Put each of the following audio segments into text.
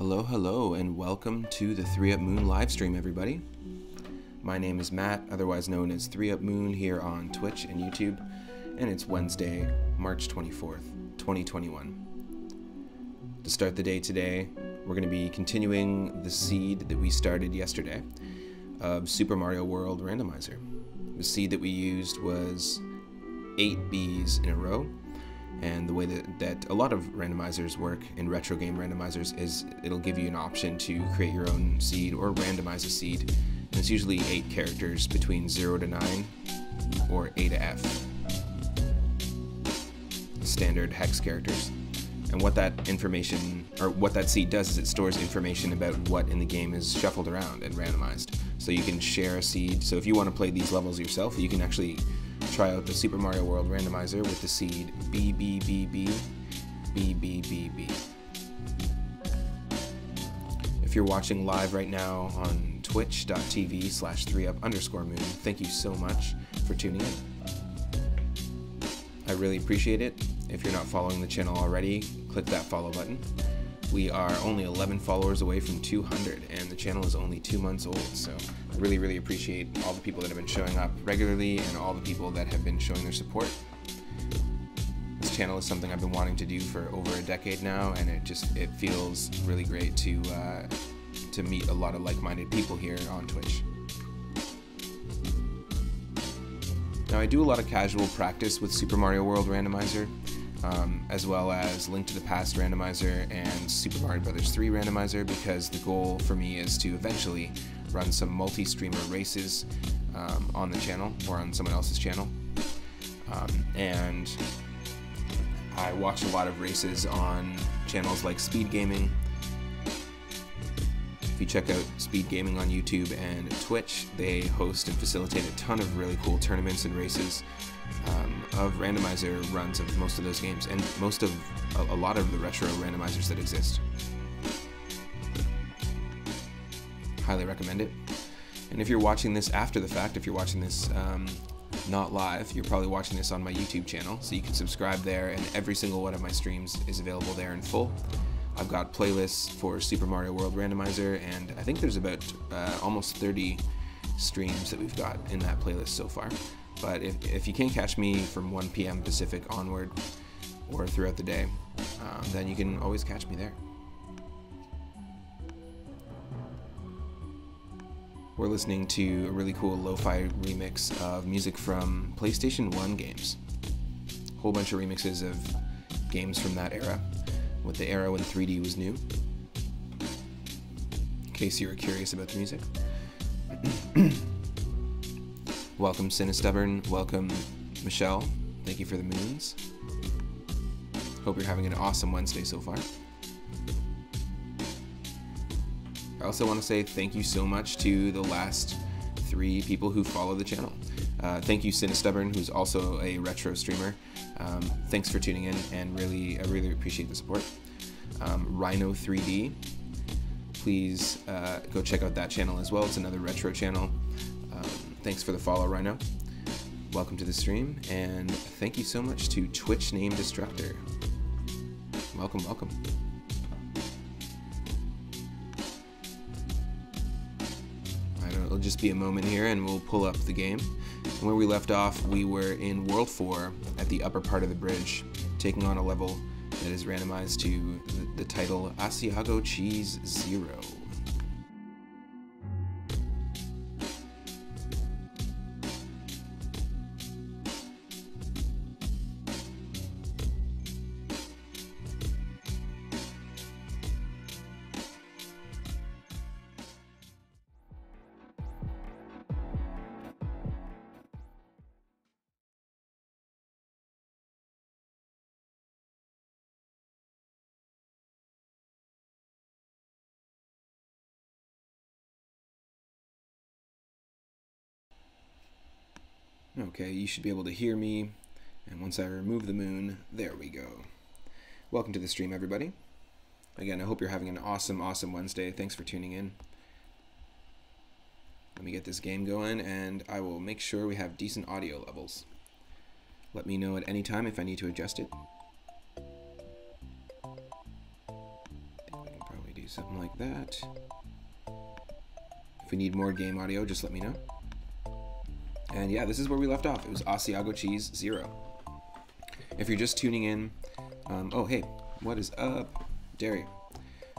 Hello, hello, and welcome to the 3Up Moon live stream, everybody. My name is Matt, otherwise known as 3Up Moon, here on Twitch and YouTube, and it's Wednesday, March 24th, 2021. To start the day today, we're going to be continuing the seed that we started yesterday of Super Mario World Randomizer. The seed that we used was 8 Bs in a row. And the way that a lot of randomizers work in retro game randomizers is it'll give you an option to create your own seed or randomize a seed. And it's usually 8 characters between 0 to 9 or A to F. Standard hex characters. And what that information, or what that seed does, is it stores information about what in the game is shuffled around and randomized. So you can share a seed. So if you want to play these levels yourself, you can actually try out the Super Mario World Randomizer with the seed BBBB, BBBB. If you're watching live right now on twitch.tv/3up_moon, thank you so much for tuning in. I really appreciate it. If you're not following the channel already, click that follow button. We are only 11 followers away from 200, and the channel is only 2 months old, so I really appreciate all the people that have been showing up regularly and all the people that have been showing their support. This channel is something I've been wanting to do for over a decade now, and it feels really great to meet a lot of like-minded people here on Twitch. Now, I do a lot of casual practice with Super Mario World Randomizer, as well as Link to the Past Randomizer and Super Mario Bros. 3 Randomizer, because the goal for me is to eventually run some multi-streamer races on the channel or on someone else's channel. And I watch a lot of races on channels like Speed Gaming. If you check out Speed Gaming on YouTube and Twitch, they host and facilitate a ton of really cool tournaments and races of randomizer runs of most of those games, and a lot of the retro randomizers that exist. Highly recommend it. And if you're watching this after the fact, if you're watching this not live, you're probably watching this on my YouTube channel, so you can subscribe there, and every single one of my streams is available there in full. I've got playlists for Super Mario World Randomizer, and I think there's about almost 30 streams that we've got in that playlist so far. But if you can't catch me from 1 p.m. Pacific onward or throughout the day, then you can always catch me there. We're listening to a really cool lo-fi remix of music from PlayStation 1 games. A whole bunch of remixes of games from that era, with the era when 3D was new, in case you were curious about the music. Welcome, Cinestubborn. Welcome, Michelle. Thank you for the moons. Hope you're having an awesome Wednesday so far. I also want to say thank you so much to the last 3 people who follow the channel. Thank you, Cinestubborn, who's also a retro streamer. Thanks for tuning in, and I really appreciate the support. Rhino 3D, please go check out that channel as well. It's another retro channel. Thanks for the follow, Rhino. Welcome to the stream, and thank you so much to Twitch Name Destructor. Welcome, welcome. It'll just be a moment here, and we'll pull up the game. And where we left off, we were in World 4 at the upper part of the bridge, taking on a level that is randomized to the title Asiago Cheese 0. Okay, you should be able to hear me, and once I remove the moon, there we go. Welcome to the stream, everybody. Again, I hope you're having an awesome Wednesday. Thanks for tuning in. Let me get this game going, and I will make sure we have decent audio levels. Let me know at any time if I need to adjust it. I think we can probably do something like that. If we need more game audio, just let me know. And yeah, this is where we left off. It was Asiago Cheese 0. If you're just tuning in, oh hey, what is up? Derry.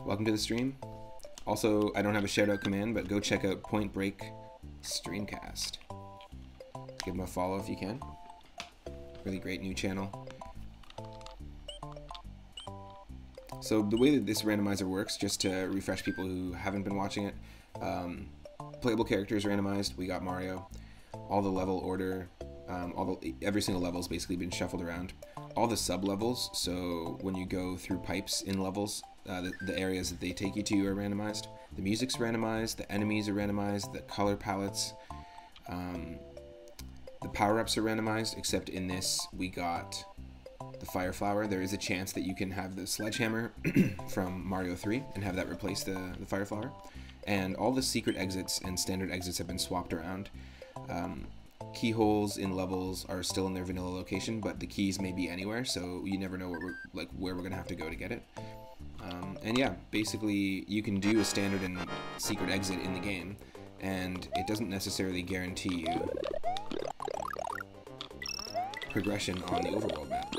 Welcome to the stream. Also, I don't have a shout-out command, but go check out Point Break Streamcast. Give them a follow if you can. Really great new channel. So the way that this randomizer works, just to refresh people who haven't been watching it, playable characters randomized. We got Mario. All the level order, every single level's basically been shuffled around. All the sub-levels, so when you go through pipes in levels, the areas that they take you to are randomized. The music's randomized, the enemies are randomized, the color palettes, the power-ups are randomized, except in this we got the Fire Flower. There is a chance that you can have the Sledgehammer from Mario 3 and have that replace the Fire Flower. And all the secret exits and standard exits have been swapped around. Keyholes in levels are still in their vanilla location, but the keys may be anywhere, so you never know where we're gonna have to go to get it. And yeah, basically you can do a standard and secret exit in the game, and it doesn't necessarily guarantee you progression on the overworld map.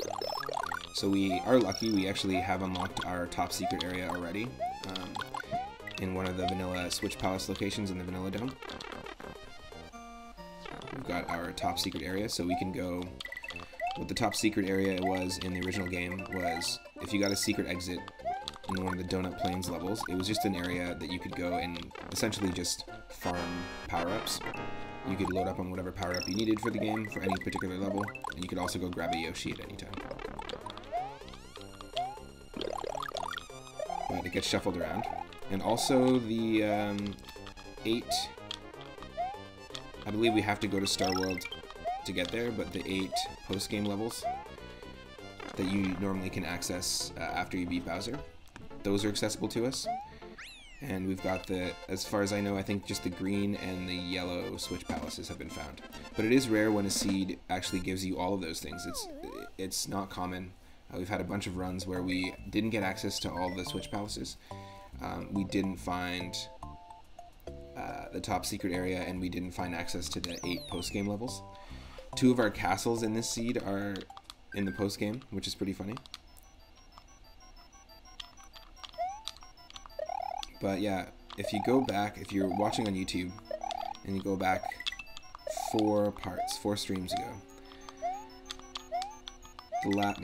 So we are lucky, we actually have unlocked our top secret area already in one of the vanilla Switch Palace locations in the Vanilla Dome. We've got our top secret area, so we can go. What the top secret area was in the original game was if you got a secret exit in one of the Donut Plains levels, it was just an area that you could go and essentially just farm power-ups. You could load up on whatever power-up you needed for the game for any particular level, and you could also go grab a Yoshi at any time. But it gets shuffled around. And also the 8... I believe we have to go to Star World to get there, but the 8 post-game levels that you normally can access after you beat Bowser, those are accessible to us. And we've got as far as I know, I think just the green and the yellow Switch Palaces have been found. But it is rare when a seed actually gives you all of those things. It's not common. We've had a bunch of runs where we didn't get access to all the Switch Palaces. We didn't find the top secret area, and we didn't find access to the 8 post-game levels. 2 of our castles in this seed are in the post-game, which is pretty funny. But yeah, if you go back, if you're watching on YouTube, and you go back 4 streams ago,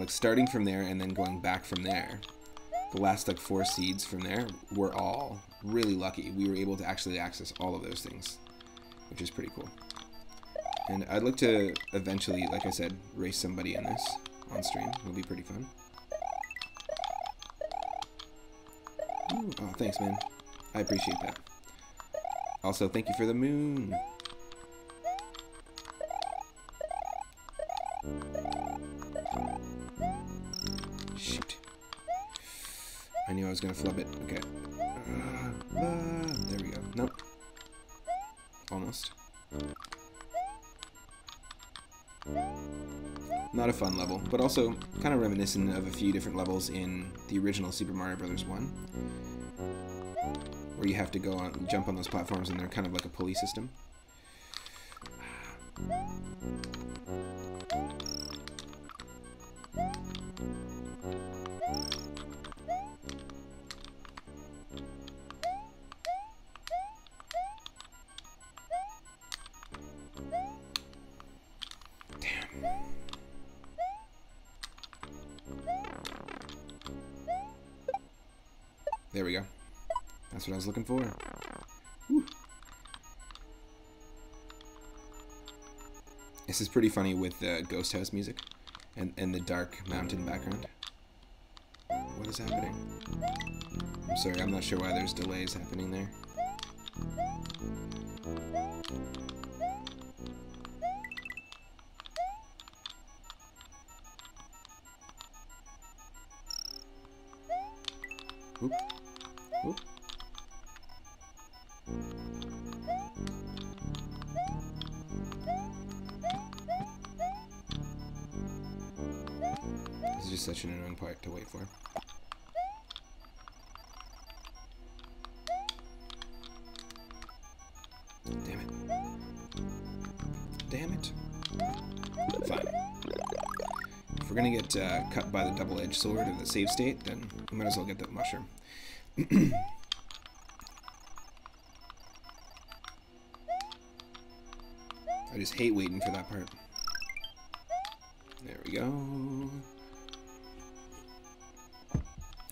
starting from there and then going back from there, the last 4 seeds from there were all really lucky. We were able to actually access all of those things, which is pretty cool. And I'd like to eventually, like I said, race somebody in this on stream. It'll be pretty fun. Ooh, oh, thanks, man. I appreciate that. Also, thank you for the moon. Shoot. I knew I was gonna flub it. Okay. There we go. Nope. Almost. Not a fun level, but also kind of reminiscent of a few different levels in the original Super Mario Bros. 1, where you have to jump on those platforms, and they're kind of like a pulley system. There we go. That's what I was looking for. Woo. This is pretty funny with the Ghost House music and the dark mountain background. What is happening? I'm sorry, I'm not sure why there's delays happening there. Oop. Oop. This is just such an annoying part to wait for. Damn it. Fine. If we're gonna get cut by the double-edged sword of the save state, then we might as well get that mushroom. I just hate waiting for that part. There we go.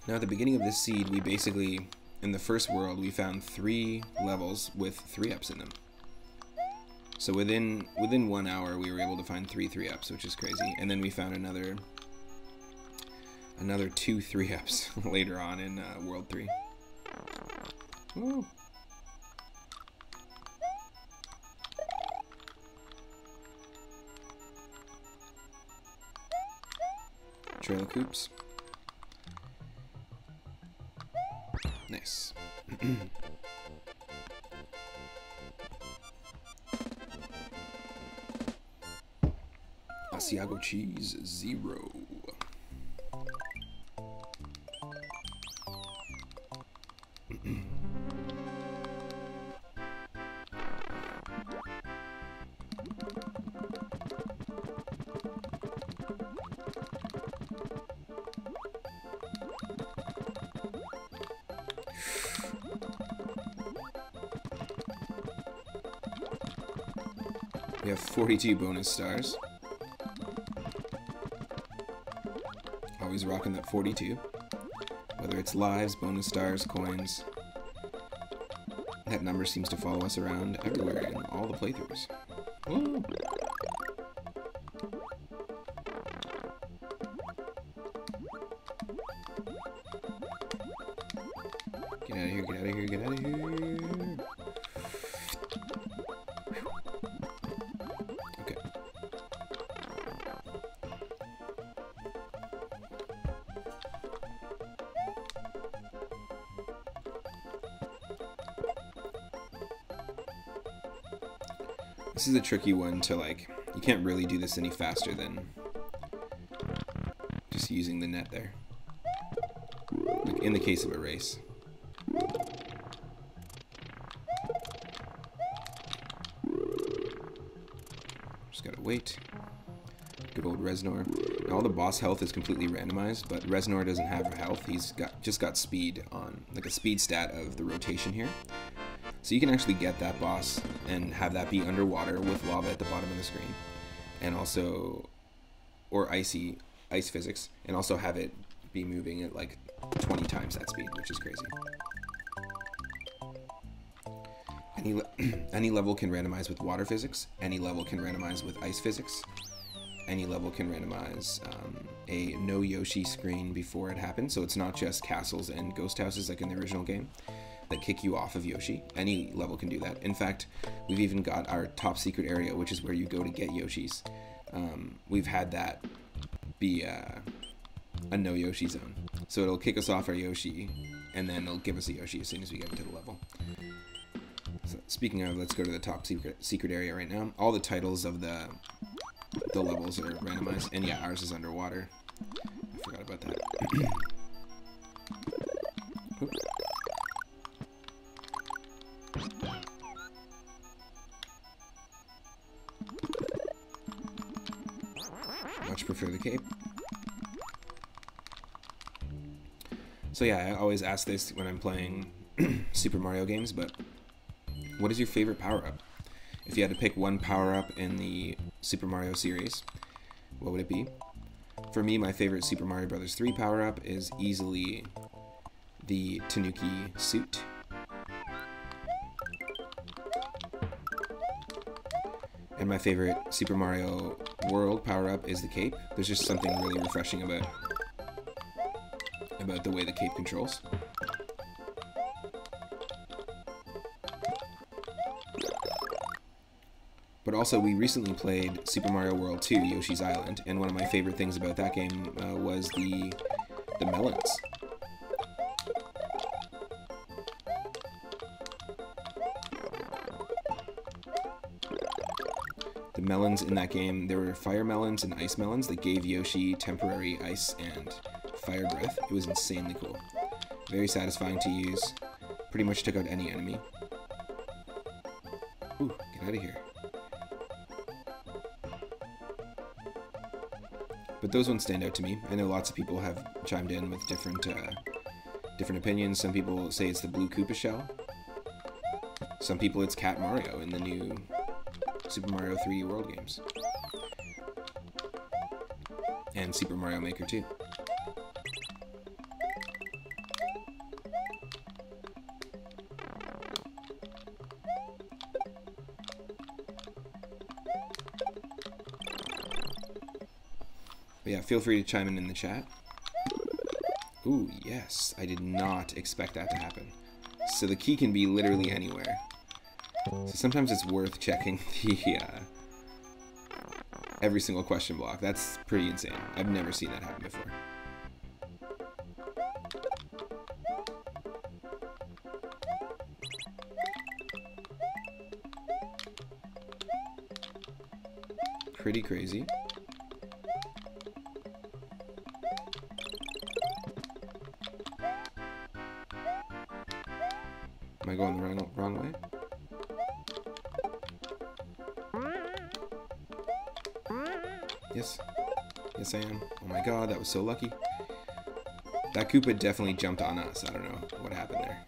Now at the beginning of this seed, we basically, in the first world, we found 3 levels with 3-ups in them. So within 1 hour, we were able to find 3 3-ups, which is crazy. And then we found another 2 3-ups later on in World 3. Woo. Trail of Coops. Nice. Asiago cheese 0. We have 42 bonus stars. Always rocking that 42. Whether it's lives, bonus stars, coins. That number seems to follow us around everywhere in all the playthroughs. Woo. Get out of here, get out of here, get out of here. Okay. This is a tricky one to, like, you can't really do this any faster than just using the net there. Like in the case of a race. Just gotta wait. Good old Reznor. Now, all the boss health is completely randomized, but Reznor doesn't have health. He's just got speed on, like a speed stat of the rotation here. So you can actually get that boss and have that be underwater with lava at the bottom of the screen, and also, or ice physics, and also have it be moving at like 20 times that speed, which is crazy. Any level can randomize with water physics. Any level can randomize with ice physics. Any level can randomize a no Yoshi screen before it happens, so it's not just castles and ghost houses like in the original game that kick you off of Yoshi. Any level can do that. In fact, we've even got our top secret area, which is where you go to get Yoshis. We've had that be a no Yoshi zone. So it'll kick us off our Yoshi, and then it'll give us a Yoshi as soon as we get into the level. So speaking of, let's go to the top secret area right now. All the titles of the levels are randomized, and yeah, ours is underwater. I forgot about that. Much prefer the cape. So yeah, I always ask this when I'm playing Super Mario games, but what is your favorite power-up? If you had to pick one power-up in the Super Mario series, what would it be? For me, my favorite Super Mario Bros. 3 power-up is easily the Tanuki suit. And my favorite Super Mario World power-up is the cape. There's just something really refreshing about the way the cape controls. But also, we recently played Super Mario World 2, Yoshi's Island, and one of my favorite things about that game was the melons. The melons in that game, there were fire melons and ice melons that gave Yoshi temporary ice and fire breath. It was insanely cool. Very satisfying to use. Pretty much took out any enemy. Ooh, get out of here. But those ones stand out to me. I know lots of people have chimed in with different opinions. Some people say it's the blue Koopa shell. Some people it's Cat Mario in the new Super Mario 3D World games. And Super Mario Maker 2. But yeah, feel free to chime in the chat. Ooh, yes. I did not expect that to happen. So the key can be literally anywhere. So sometimes it's worth checking the every single question block. That's pretty insane. I've never seen that happen before. Pretty crazy. Am I going the wrong way? Yes. Yes, I am. Oh my god, that was so lucky. That Koopa definitely jumped on us. I don't know what happened there.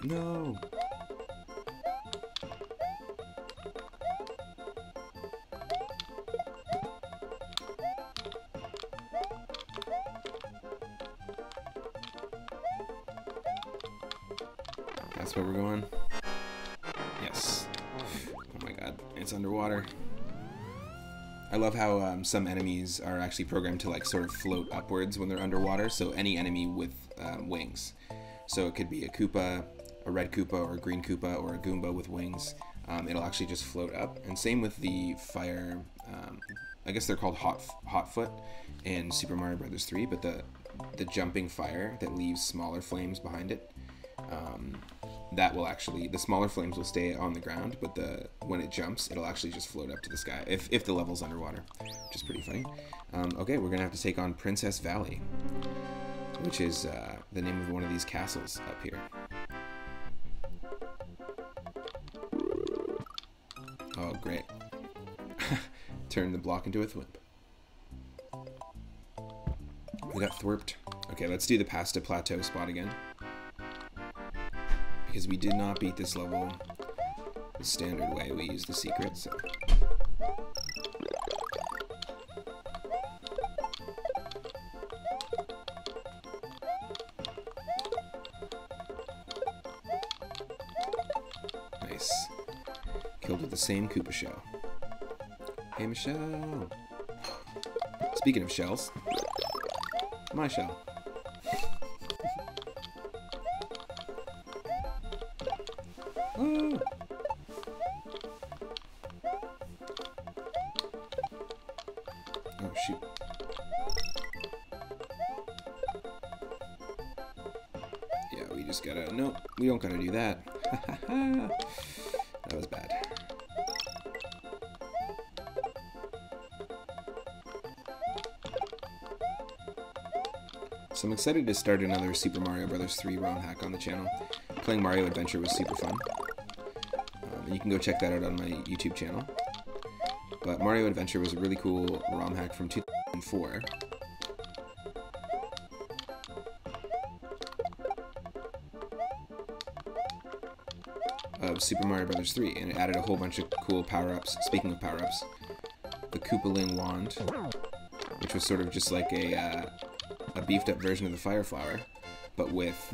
No. That's where we're going. Yes. Oh my god, it's underwater. I love how some enemies are actually programmed to like sort of float upwards when they're underwater. So any enemy with wings. So it could be a Koopa, a red Koopa, or a green Koopa, or a Goomba with wings. It'll actually just float up. And same with the fire. I guess they're called hot foot in Super Mario Bros. 3, but the jumping fire that leaves smaller flames behind it. That will actually, the smaller flames will stay on the ground, but when it jumps, it'll actually just float up to the sky if the level's underwater, which is pretty funny. Okay, we're gonna have to take on Princess Valley, which is the name of one of these castles up here. Oh, great. Turn the block into a thwimp. We got thwirped. Okay, let's do the pasta plateau spot again. Because we did not beat this level the standard way. We used the secret, so. Nice. Killed with the same Koopa shell. Hey, Michelle. Speaking of shells, my shell. Oh. Oh, shoot. Yeah, we just gotta... Nope, we don't gotta do that. That was bad. So I'm excited to start another Super Mario Bros. 3 ROM hack on the channel. Playing Mario Adventure was super fun. And you can go check that out on my YouTube channel. But Mario Adventure was a really cool ROM hack from 2004. Of Super Mario Bros. 3, and it added a whole bunch of cool power-ups. Speaking of power-ups, the Koopaling Wand, which was sort of just like a beefed-up version of the Fire Flower, but with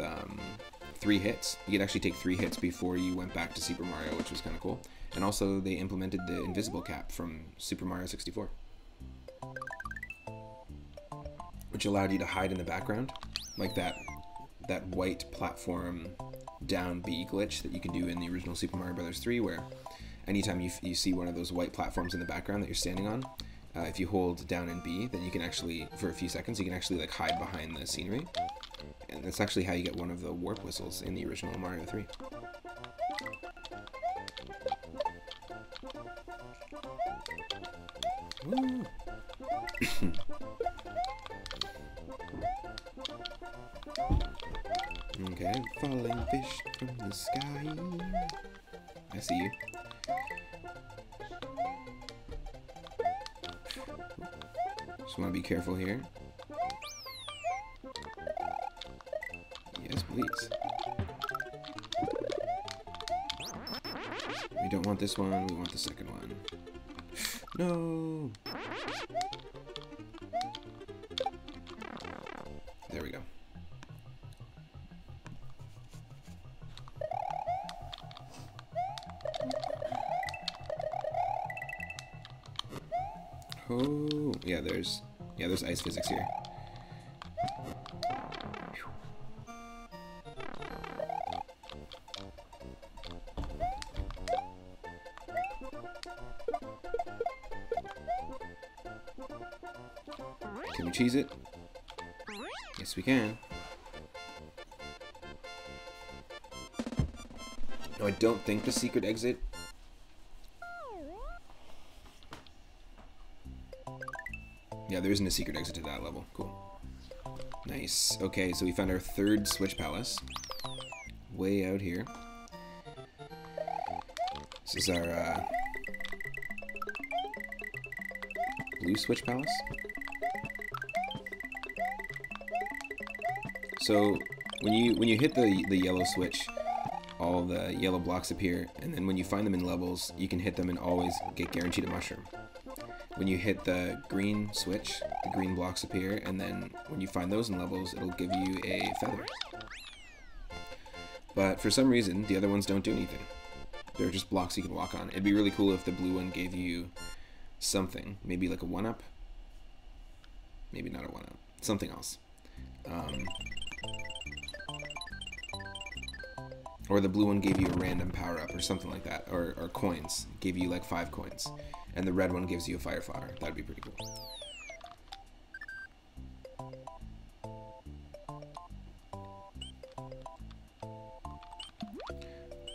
3 hits. You could actually take 3 hits before you went back to Super Mario, which was kind of cool. And also, they implemented the invisible cap from Super Mario 64, which allowed you to hide in the background, like that white platform down B glitch that you can do in the original Super Mario Bros. 3, where anytime you see one of those white platforms in the background that you're standing on, if you hold down in B, then you can actually, for a few seconds, you can actually like hide behind the scenery. And that's actually how you get one of the warp whistles in the original Mario 3. Woo! Look at it, falling fish from the sky. I see you. Just want to be careful here. Yes, please. We don't want this one, we want the second one. No! There we go. Oh, yeah, there's ice physics here. Can we cheese it? Yes, we can. No, I don't think the secret exit. Yeah, there isn't a secret exit to that level. Cool. Nice. Okay, so we found our third Switch Palace. Way out here. This is our blue Switch Palace. So when you hit the yellow switch, all the yellow blocks appear, and then when you find them in levels, you can hit them and always get guaranteed a mushroom. When you hit the green switch, the green blocks appear, and then when you find those in levels, it'll give you a feather. But for some reason, the other ones don't do anything. They're just blocks you can walk on. It'd be really cool if the blue one gave you something. Maybe like a 1-up. Maybe not a 1-up. Something else. Or the blue one gave you a random power-up or something like that. Or coins. Gave you like 5 coins. And the red one gives you a fire flower. That'd be pretty cool.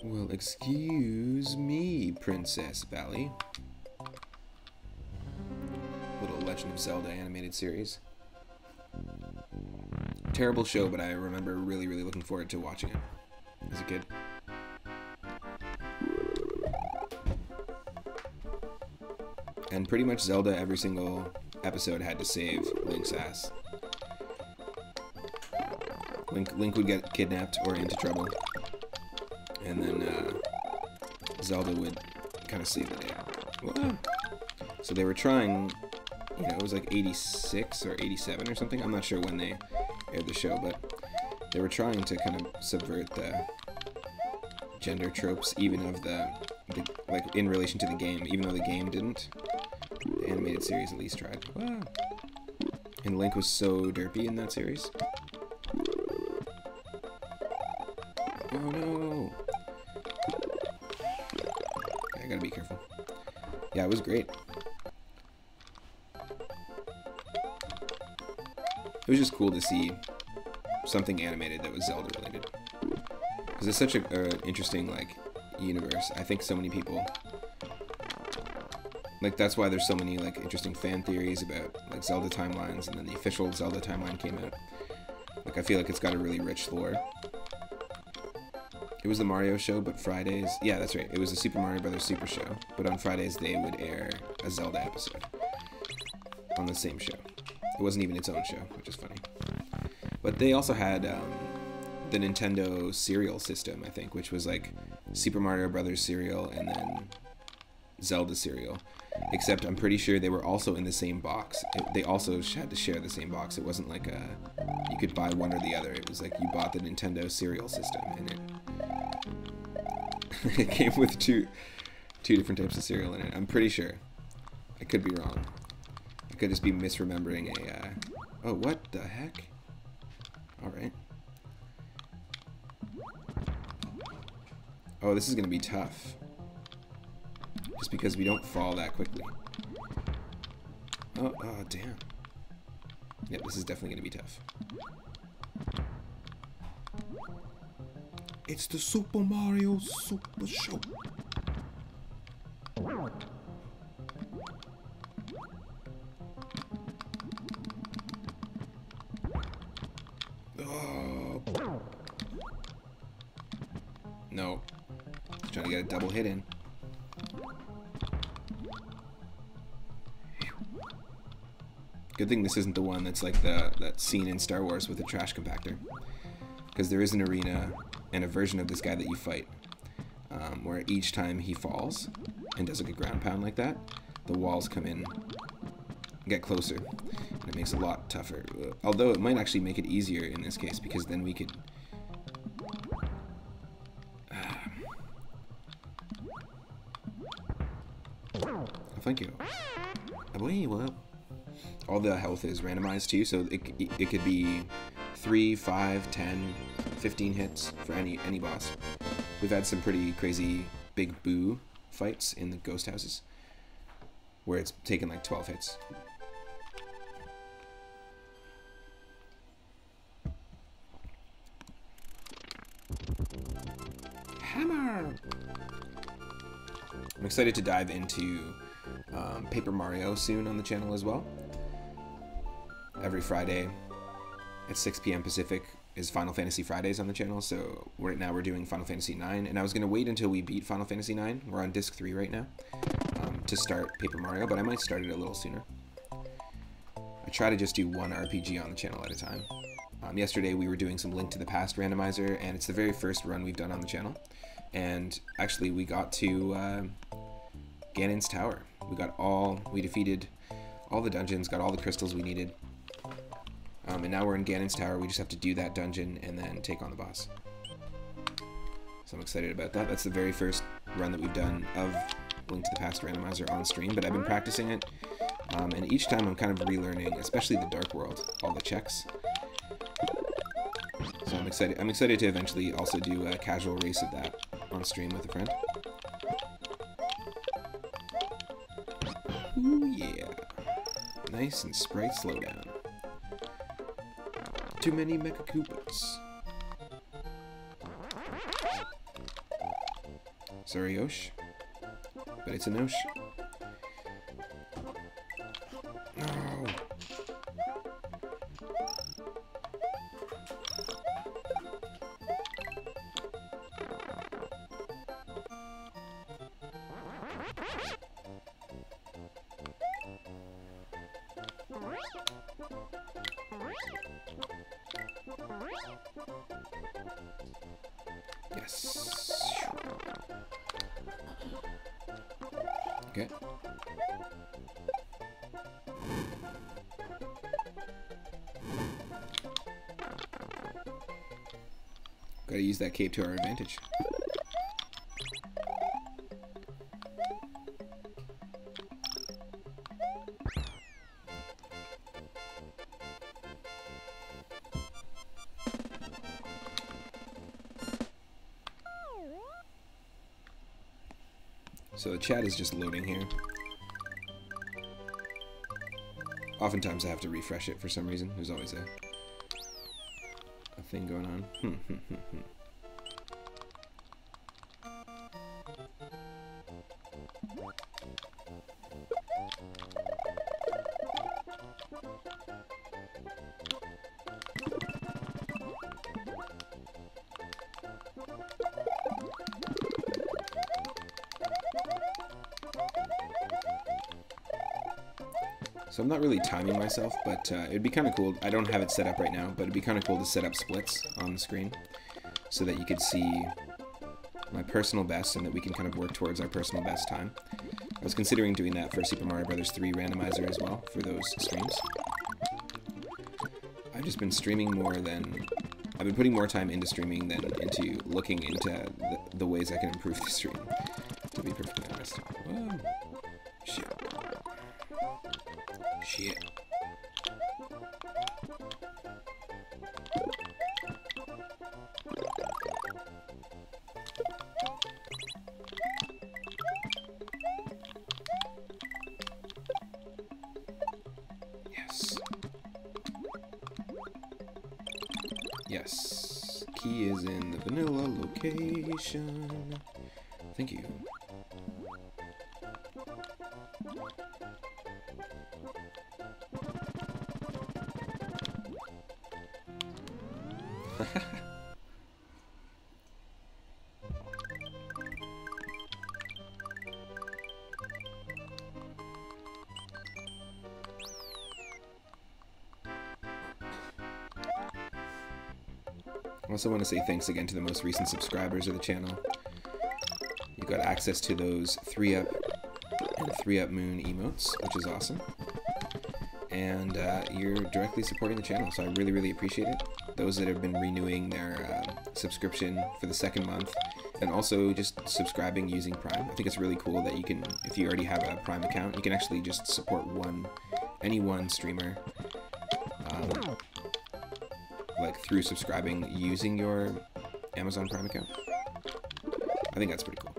Well, excuse me, Princess Valley. Little Legend of Zelda animated series. Terrible show, but I remember really, really looking forward to watching it as a kid. And pretty much Zelda, every single episode had to save Link's ass. Link would get kidnapped or into trouble. And then Zelda would kind of save the day. Whoa. So they were trying, you know, it was like 86 or 87 or something. I'm not sure when they aired the show, but they were trying to kind of subvert the gender tropes, even of the like in relation to the game, even though the game didn't. The animated series at least tried. Wow. And Link was so derpy in that series. Oh no! Okay, I gotta be careful. Yeah, it was great. It was just cool to see something animated that was Zelda related. Because it's such an interesting, like, universe. I think so many people... Like, that's why there's so many, like, interesting fan theories about, like, Zelda timelines, and then the official Zelda timeline came out. Like, I feel like it's got a really rich lore. It was the Mario show, but Fridays... Yeah, that's right. It was the Super Mario Bros. Super show, but on Fridays they would air a Zelda episode on the same show. It wasn't even its own show, which is funny. But they also had the Nintendo cereal system, I think, which was like Super Mario Bros. Cereal and then Zelda cereal. Except I'm pretty sure they were also in the same box. They also had to share the same box. It wasn't like you could buy one or the other. It was like you bought the Nintendo cereal system, and it came with two different types of cereal in it. I'm pretty sure. I could be wrong. I could just be misremembering a... Oh, what the heck? Alright. Oh, this is going to be tough. Just because we don't fall that quickly. Oh, damn. Yeah, this is definitely going to be tough. It's the Super Mario Super Show. Oh. No. Just trying to get a double hit in. Good thing this isn't the one that's like that scene in Star Wars with the trash compactor. Because there is an arena and a version of this guy that you fight where each time he falls and does like a ground pound like that, the walls come in, get closer, and it makes it a lot tougher. Although it might actually make it easier in this case, because then we could... thank you. Well, all the health is randomized too, so it could be 3, 5, 10, 15 hits for any boss. We've had some pretty crazy big boo fights in the ghost houses where it's taken like 12 hits. Hammer! I'm excited to dive into Paper Mario soon on the channel as well. Every Friday at 6 p.m. Pacific is Final Fantasy Fridays on the channel, so right now we're doing Final Fantasy 9, and I was going to wait until we beat Final Fantasy 9, we're on Disc 3 right now, to start Paper Mario, but I might start it a little sooner. I try to just do one RPG on the channel at a time. Yesterday we were doing some Link to the Past randomizer, and it's the very first run we've done on the channel, and actually we got to Ganon's Tower. We defeated all the dungeons, got all the crystals we needed. And now we're in Ganon's Tower. We just have to do that dungeon and then take on the boss. So I'm excited about that. That's the very first run that we've done of Link to the Past randomizer on stream, but I've been practicing it. And each time I'm kind of relearning, especially the Dark World, all the checks. So I'm excited. I'm excited to eventually also do a casual race of that on stream with a friend. Ooh yeah. Nice and sprite slowdown. Too many Mecha Koopas. Sorry, Yosh. But it's a Nosh. No. Yes. Okay. Gotta use that cape to our advantage. So the chat is just loading here. Oftentimes I have to refresh it for some reason. There's always a thing going on. So I'm not really timing myself, but it'd be kind of cool. I don't have it set up right now, but it'd be kind of cool to set up splits on the screen so that you could see my personal best and that we can kind of work towards our personal best time. I was considering doing that for Super Mario Bros. 3 randomizer as well for those streams. I've just been streaming more than... I've been putting more time into streaming than into looking into the ways I can improve the stream, to be perfectly honest. Whoa. Shit. Shit. Yes. Yes. Key is in the vanilla location. Thank you. I also want to say thanks again to the most recent subscribers of the channel. You got access to those 3UP and 3UP Moon emotes, which is awesome. And you're directly supporting the channel, so I really, really appreciate it. Those that have been renewing their subscription for the second month, and also just subscribing using Prime. I think it's really cool that you can, if you already have a Prime account, you can actually just support any one streamer, like through subscribing using your Amazon Prime account. I think that's pretty cool.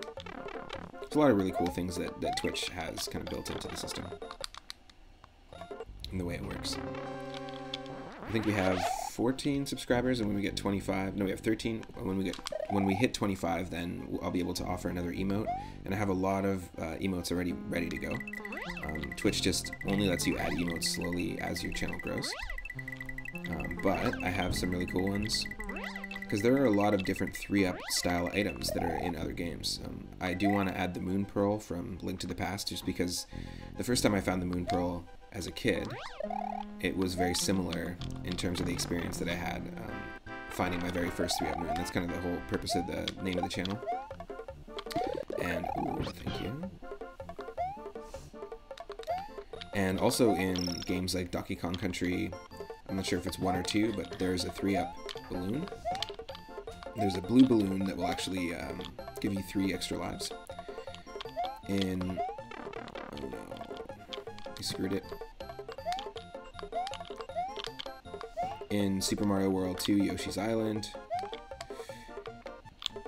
There's a lot of really cool things that Twitch has kind of built into the system and the way it works. I think we have 14 subscribers, and when we get 25, no, we have 13. When we hit 25, then I'll be able to offer another emote, and I have a lot of emotes already ready to go. Twitch just only lets you add emotes slowly as your channel grows, but I have some really cool ones, because there are a lot of different 3UP style items that are in other games. I do want to add the Moon Pearl from Link to the Past, just because the first time I found the Moon Pearl as a kid, it was very similar in terms of the experience that I had finding my very first 3UP Moon. That's kind of the whole purpose of the name of the channel. And, ooh, thank you. And also in games like Donkey Kong Country, I'm not sure if it's 1 or 2, but there's a 3UP balloon. There's a blue balloon that will actually give you 3 extra lives. In... oh no, I screwed it. In Super Mario World 2, Yoshi's Island,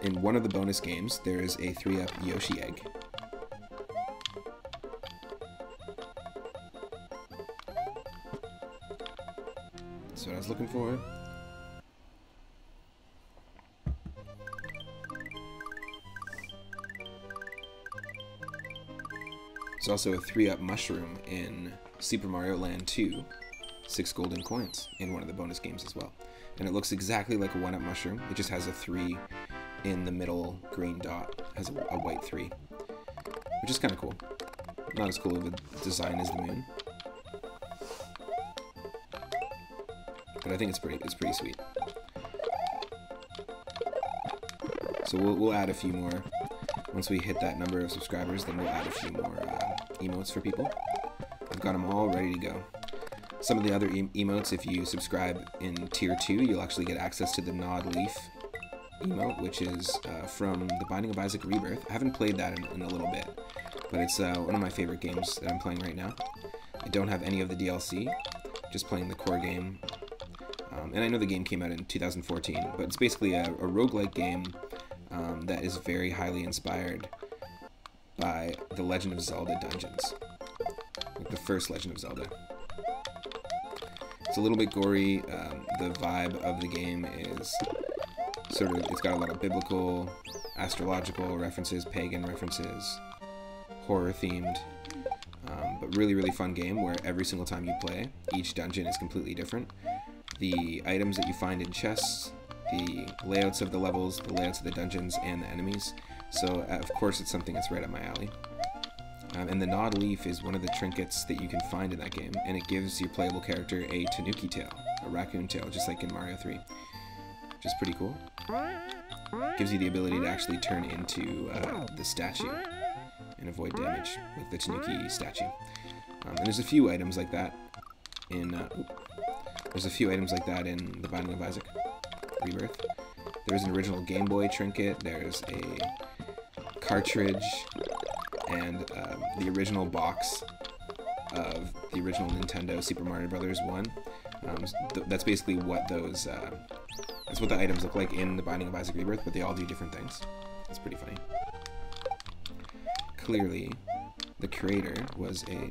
in one of the bonus games, there is a 3UP Yoshi egg. That's what I was looking for. There's also a 3UP mushroom in Super Mario Land 2. 6 golden coins in one of the bonus games as well. And it looks exactly like a 1UP mushroom. It just has a 3 in the middle green dot. It has a white 3. Which is kind of cool. Not as cool of a design as the moon, but I think it's pretty sweet. So we'll add a few more. Once we hit that number of subscribers, then we'll add a few more emotes for people. I've got them all ready to go. Some of the other emotes, if you subscribe in Tier 2, you'll actually get access to the Nod Leaf emote, which is from The Binding of Isaac Rebirth. I haven't played that in a little bit, but it's one of my favorite games that I'm playing right now. I don't have any of the DLC, just playing the core game. And I know the game came out in 2014, but it's basically a roguelike game that is very highly inspired by the Legend of Zelda dungeons, like the first Legend of Zelda. It's a little bit gory. The vibe of the game is sort of, it's got a lot of biblical, astrological references, pagan references, horror themed, but really, really fun game where every single time you play, each dungeon is completely different. The items that you find in chests, the layouts of the levels, the layouts of the dungeons, and the enemies. So, of course, it's something that's right up my alley. And the Nod Leaf is one of the trinkets that you can find in that game, and it gives your playable character a tanuki tail, a raccoon tail, just like in Mario 3, which is pretty cool. Gives you the ability to actually turn into the statue and avoid damage with the tanuki statue. And there's a few items like that in The Binding of Isaac Rebirth. There's an original Game Boy trinket. There's a cartridge. And the original box of the original Nintendo Super Mario Bros. 1. That's basically what those, that's what the items look like in The Binding of Isaac Rebirth, but they all do different things. It's pretty funny. Clearly, the creator was a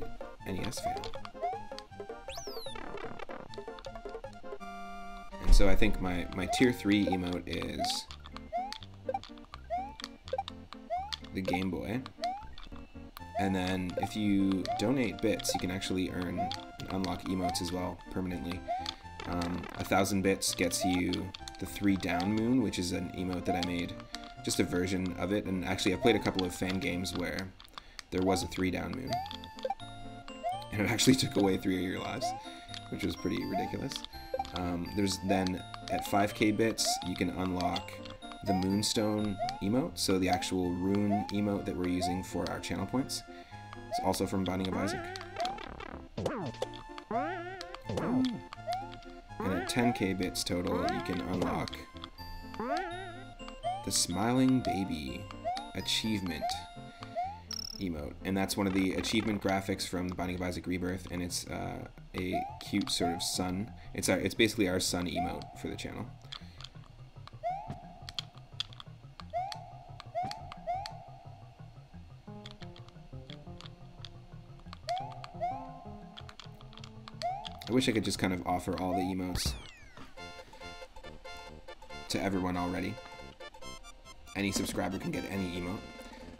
NES fan. And so I think my Tier 3 emote is the Game Boy. And then if you donate bits, you can actually earn and unlock emotes as well permanently. 1,000 bits gets you the 3 Down Moon, which is an emote that I made, just a version of it. And actually, I played a couple of fan games where there was a 3 Down Moon, and it actually took away 3 of your lives, which was pretty ridiculous. There's then at 5k bits, you can unlock the Moonstone emote, so the actual rune emote that we're using for our channel points. It's also from Binding of Isaac. And at 10k bits total, you can unlock the Smiling Baby achievement emote, and that's one of the achievement graphics from the Binding of Isaac Rebirth, and it's a cute sort of sun. It's basically our sun emote for the channel. I wish I could just kind of offer all the emotes to everyone already. Any subscriber can get any emote,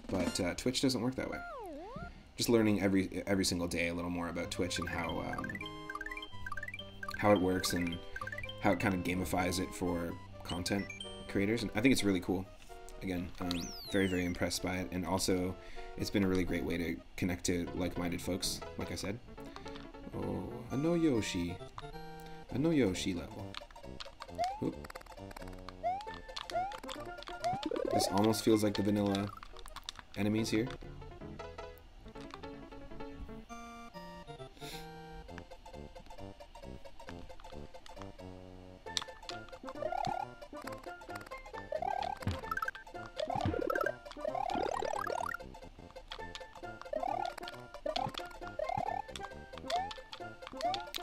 but Twitch doesn't work that way. Just learning every single day a little more about Twitch and how it works and how it kind of gamifies it for content creators. And I think it's really cool. Again, very, very impressed by it. And also, it's been a really great way to connect to like-minded folks, like I said. Oh, a no Yoshi. A no Yoshi level. Oop. This almost feels like the vanilla enemies here.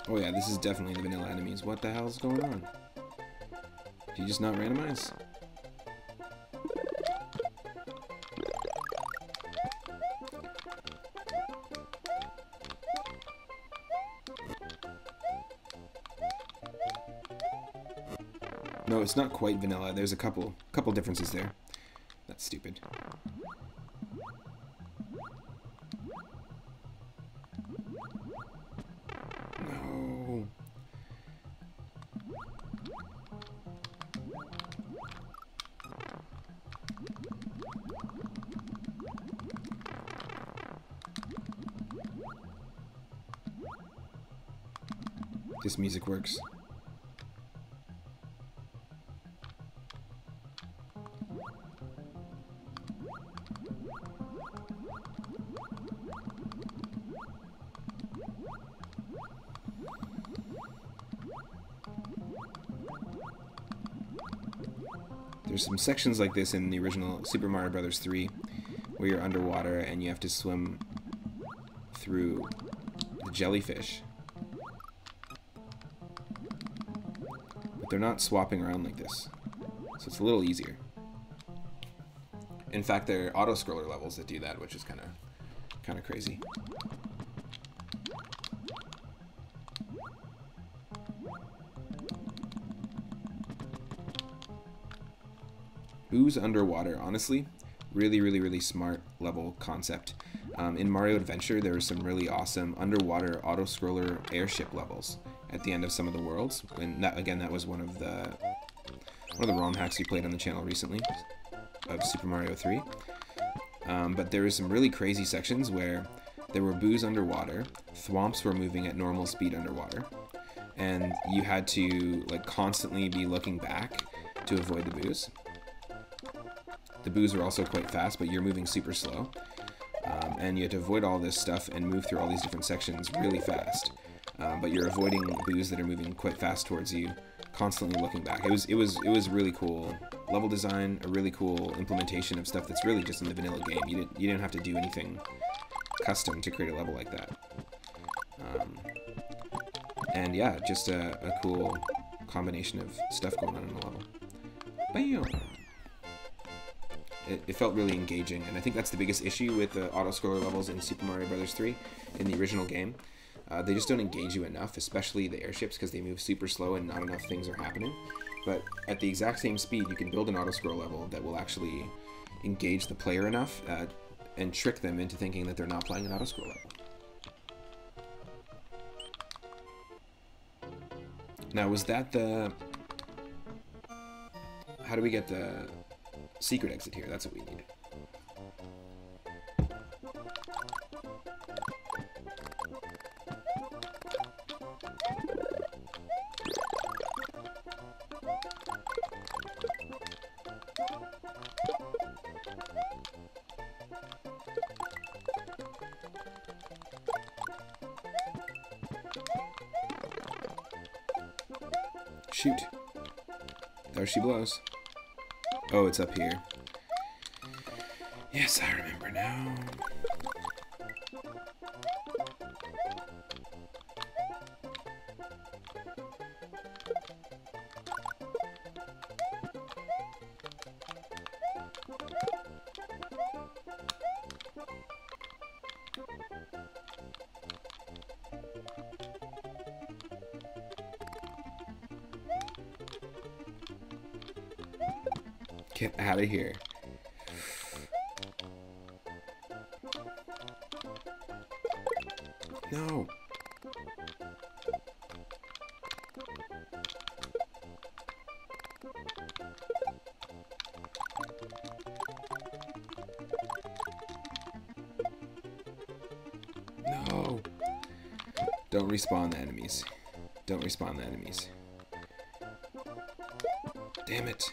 Oh yeah, this is definitely the vanilla enemies. What the hell is going on? Do you just not randomize? No, it's not quite vanilla. There's a couple differences there. That's stupid. No. This music works. There's some sections like this in the original Super Mario Bros. 3 where you're underwater and you have to swim through the jellyfish. But they're not swapping around like this, so it's a little easier. In fact, there are auto-scroller levels that do that, which is kind of crazy. Booze underwater, honestly, really smart level concept. In Mario Adventure, there were some really awesome underwater auto-scroller airship levels at the end of some of the worlds, and that was one of the ROM hacks we played on the channel recently of Super Mario 3. But there were some really crazy sections where there were boos underwater, thwomps were moving at normal speed underwater, and you had to like constantly be looking back to avoid the boos. The boos were also quite fast, but you're moving super slow. And you had to avoid all this stuff and move through all these different sections really fast. But you're avoiding boos that are moving quite fast towards you, constantly looking back. It was really cool level design, a really cool implementation of stuff that's really just in the vanilla game. You didn't have to do anything custom to create a level like that. And yeah, just a cool combination of stuff going on in the level. Bam! It felt really engaging, and I think that's the biggest issue with the auto-scroller levels in Super Mario Bros. 3 in the original game. They just don't engage you enough, especially the airships, because they move super slow and not enough things are happening. But at the exact same speed, you can build an auto-scroll level that will actually engage the player enough and trick them into thinking that they're not playing an auto-scroll level. Now, was that the... How do we get the secret exit here? That's what we need. Shoot. There she blows. Oh, it's up here. Yes, I remember now. Get out of here. No. No. Don't respawn the enemies. Don't respawn the enemies. Damn it.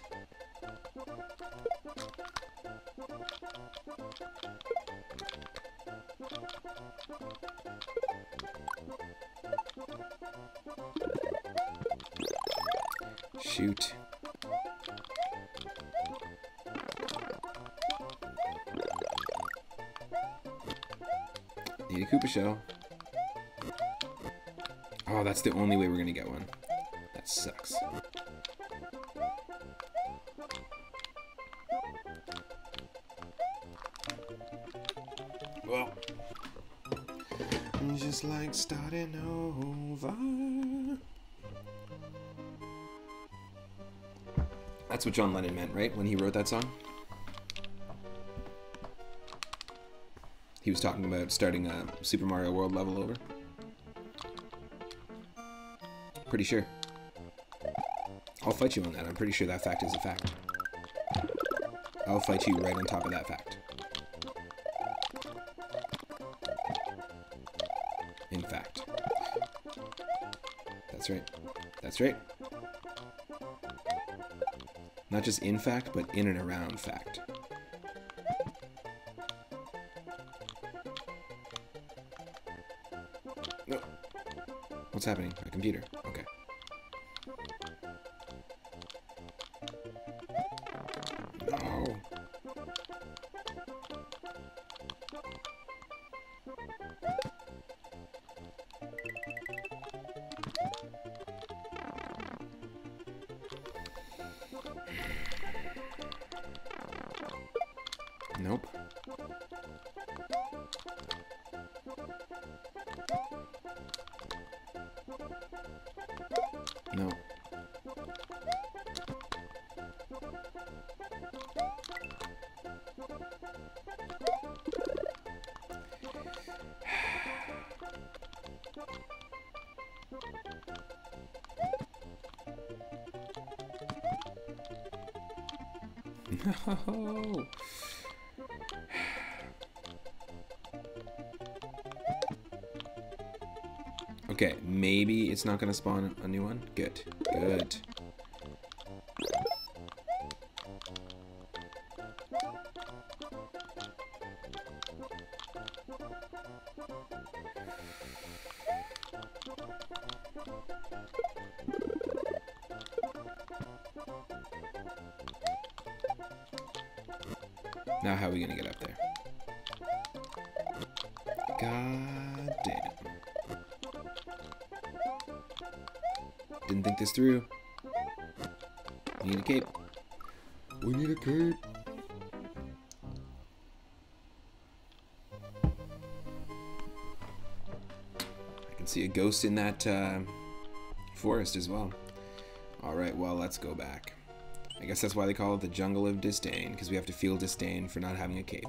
Shoot. Need a Koopa shell. Oh, that's the only way we're gonna get one. That sucks. Well, just like starting over. That's what John Lennon meant, right? When he wrote that song? He was talking about starting a Super Mario World level over. Pretty sure. I'll fight you on that. I'm pretty sure that fact is a fact. I'll fight you right on top of that fact. In fact. That's right. That's right. Not just in fact, but in and around fact. No. What's happening? My computer. Okay. No. Nope. No. No. Okay, maybe it's not gonna spawn a new one. Good. Good. Now how are we gonna get up there? God damn. Didn't think this through. We need a cape. We need a cape. I can see a ghost in that forest as well. Alright, well, let's go back. I guess that's why they call it the Jungle of Disdain, because we have to feel disdain for not having a cape.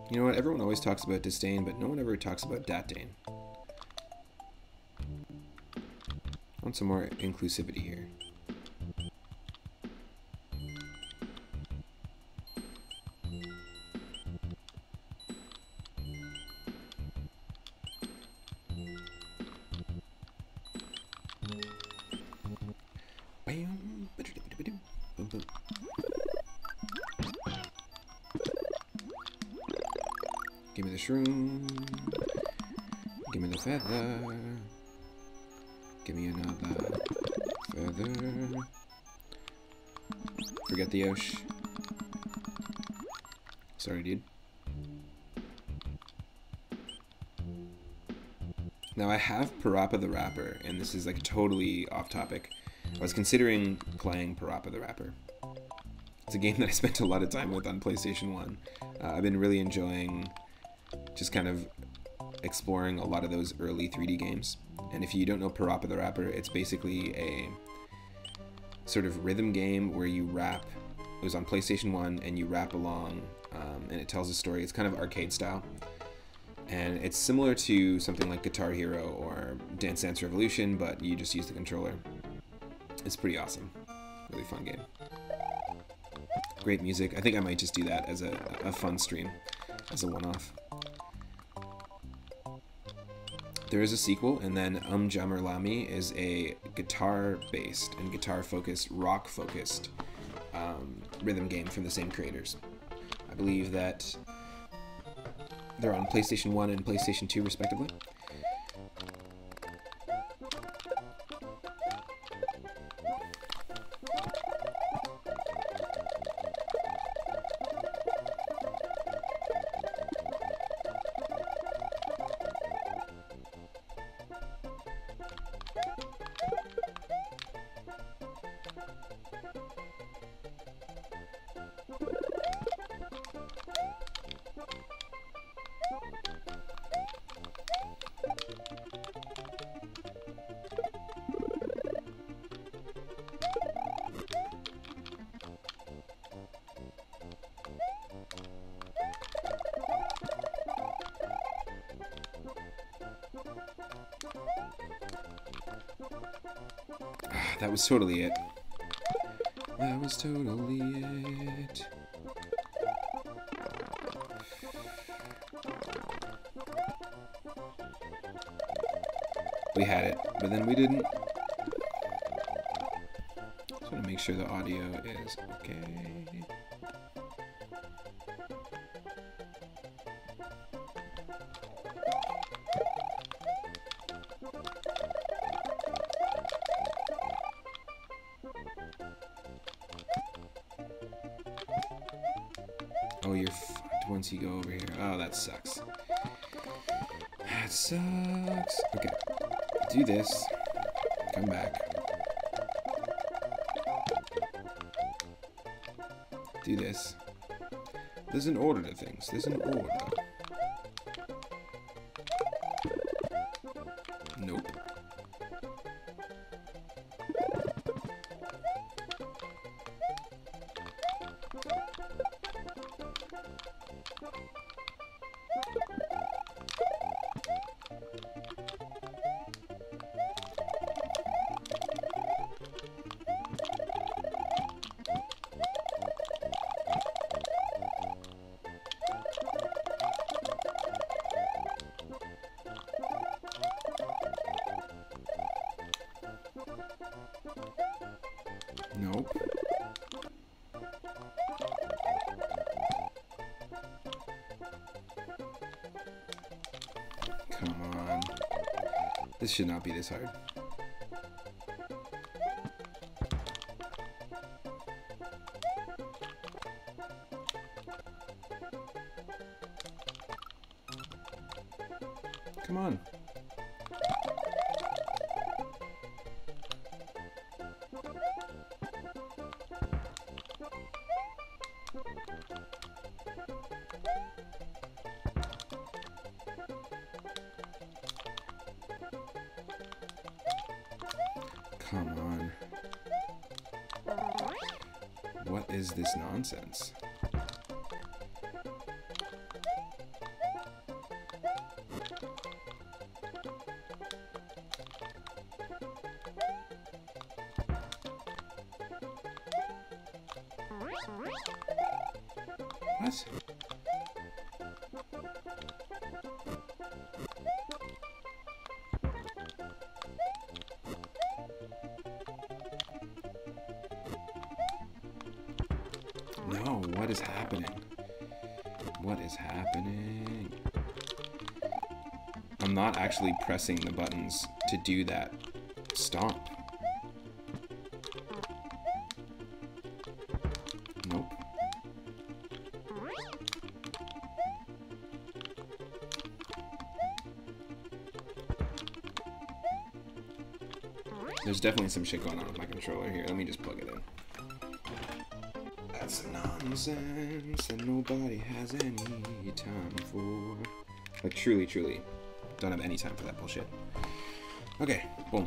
You know what, everyone always talks about disdain, but no one ever talks about datdain. I want some more inclusivity here. Give me the shroom. Give me the feather. Give me another feather. Forget the Yosh. Sorry, dude. Now I have Parappa the Rapper, and this is like totally off topic. I was considering playing Parappa the Rapper. It's a game that I spent a lot of time with on PlayStation 1. I've been really enjoying just kind of exploring a lot of those early 3D games. And if you don't know Parappa the Rapper, it's basically a sort of rhythm game where you rap. It was on PlayStation 1, and you rap along, and it tells a story. It's kind of arcade style. And it's similar to something like Guitar Hero or Dance Dance Revolution, but you just use the controller. It's pretty awesome. Really fun game. Great music. I think I might just do that as a fun stream, as a one-off. There is a sequel, and then Jammer Lami is a guitar-based and guitar-focused, rock-focused rhythm game from the same creators. I believe that they're on PlayStation 1 and PlayStation 2 respectively. That was totally it. That was totally it. We had it, but then we didn't. Just want to make sure the audio is okay. Oh, you're fucked once you go over here. Oh, that sucks. That sucks. Okay. Do this. Come back. Do this. There's an order to things. There's an order. Nope. Nope. Come on. This should not be this hard. Come on. Come on. What is this nonsense? What? No, what is happening? What is happening? I'm not actually pressing the buttons to do that stomp. Nope. There's definitely some shit going on with my controller here. Let me just plug it in. That's nonsense that nobody has any time for. Like, truly, truly, don't have any time for that bullshit. Okay, boom.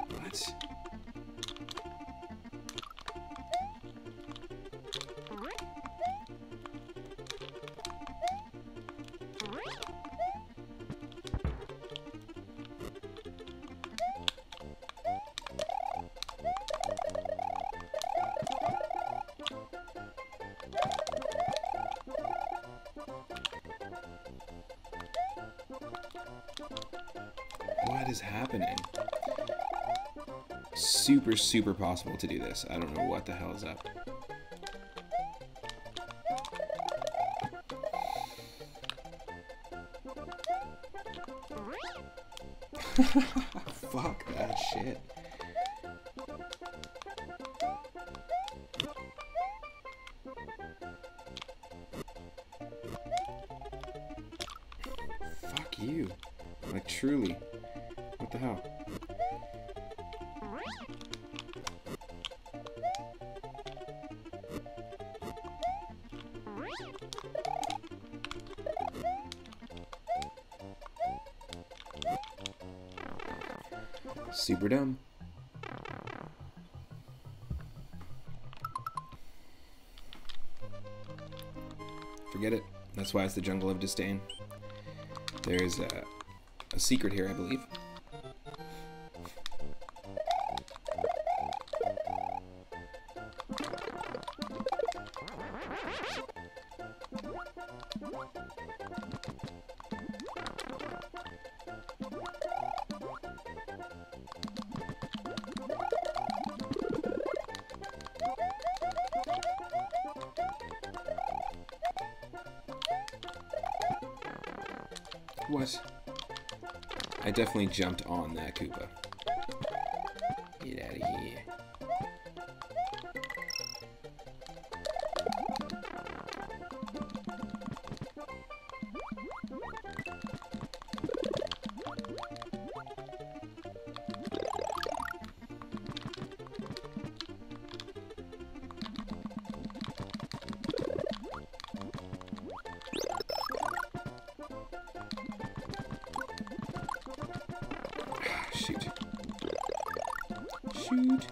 What? What is happening? Super, super possible to do this. I don't know what the hell is up. Fuck that shit. Fuck you. Like, truly. What the hell? Super dumb. Forget it. That's why it's the jungle of disdain. There's a secret here, I believe. What? I definitely jumped on that Koopa. Get out of here. Shoot. Shoot.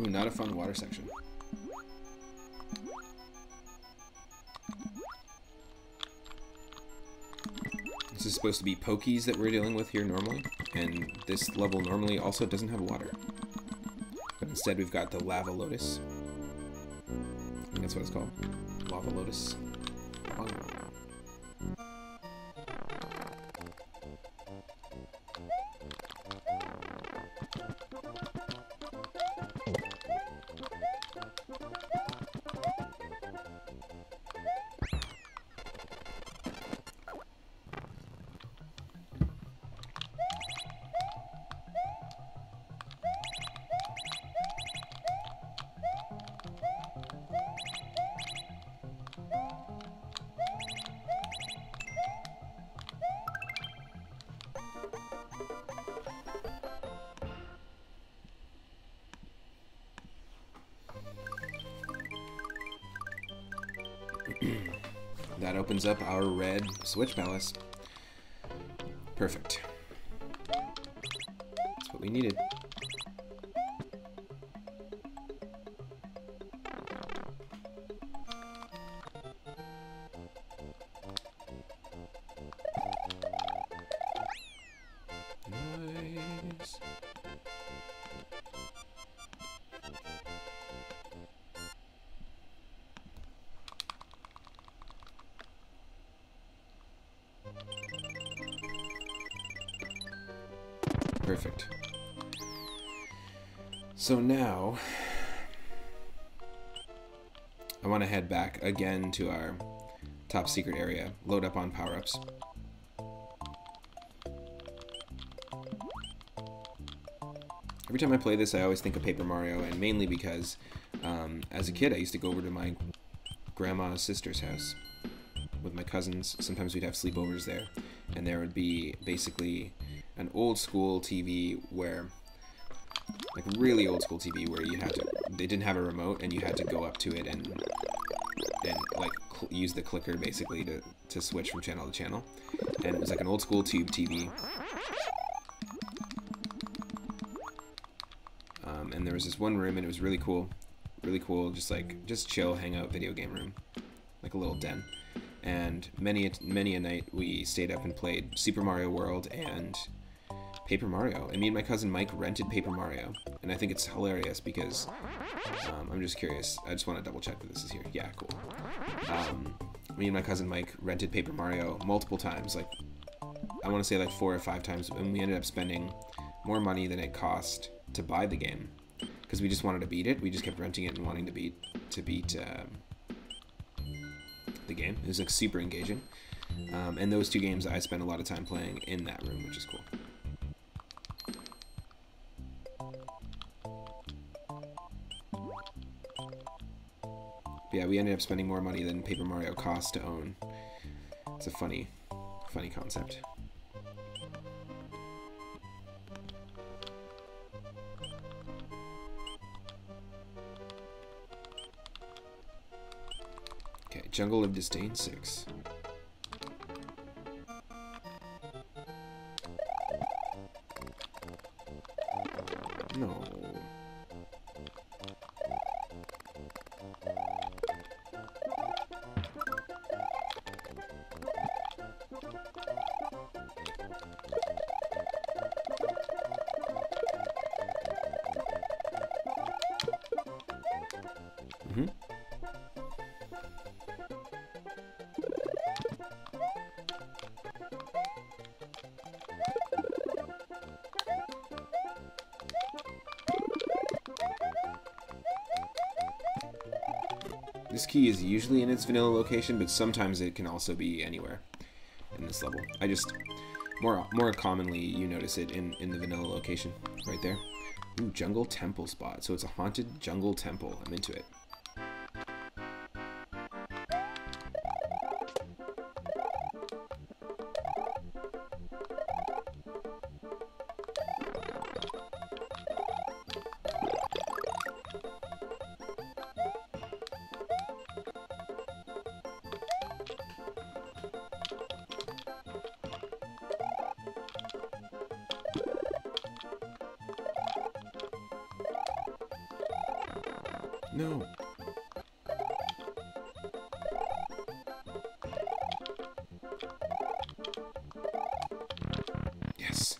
Ooh, not a fun water section. This is supposed to be pokies that we're dealing with here normally, and this level normally also doesn't have water. But instead we've got the lava lotus. I think that's what it's called. Lava lotus. Oh. That opens up our red switch palace. Perfect. That's what we needed. Perfect. So now, I want to head back again to our top secret area, load up on power-ups. Every time I play this, I always think of Paper Mario, and mainly because as a kid, I used to go over to my grandma's sister's house with my cousins. Sometimes we'd have sleepovers there, and there would be basically an old school TV where, like really old school TV, where you had to, they didn't have a remote, and you had to go up to it and like use the clicker basically to switch from channel to channel. And it was like an old school tube TV. And there was this one room, and it was really cool, just chill, hang out, video game room, like a little den. And many a night we stayed up and played Super Mario World and Paper Mario. And me and my cousin Mike rented Paper Mario, and I think it's hilarious because I'm just curious. I just want to double check that this is here. Yeah, cool. Me and my cousin Mike rented Paper Mario multiple times, like I want to say like 4 or 5 times, and we ended up spending more money than it cost to buy the game because we just wanted to beat it. We just kept renting it and wanting to beat the game. It was like super engaging, and those 2 games I spent a lot of time playing in that room, which is cool. But yeah, we ended up spending more money than Paper Mario cost to own. It's a funny concept. Okay, Jungle of Disdain 6. No. Mm-hmm. This key is usually in its vanilla location, but sometimes it can also be anywhere in this level. I just, more commonly, you notice it in the vanilla location, right there. Ooh, jungle temple spot. So it's a haunted jungle temple. I'm into it. No. Yes.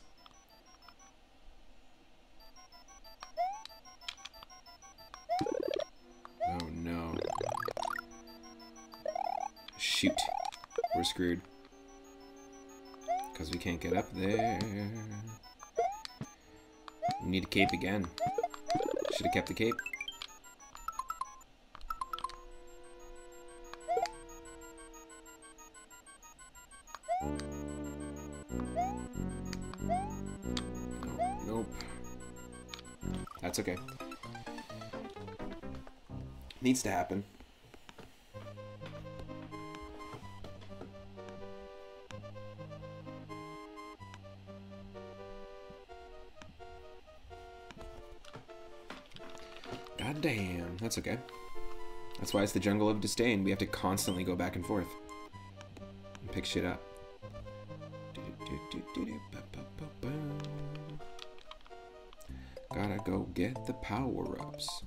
Oh no. Shoot. We're screwed. Because we can't get up there. We need a cape again. Should have kept the cape. Nope. That's okay. Needs to happen. God damn, that's okay. That's why it's the jungle of disdain. We have to constantly go back and forth and pick shit up. Gotta go get the power-ups.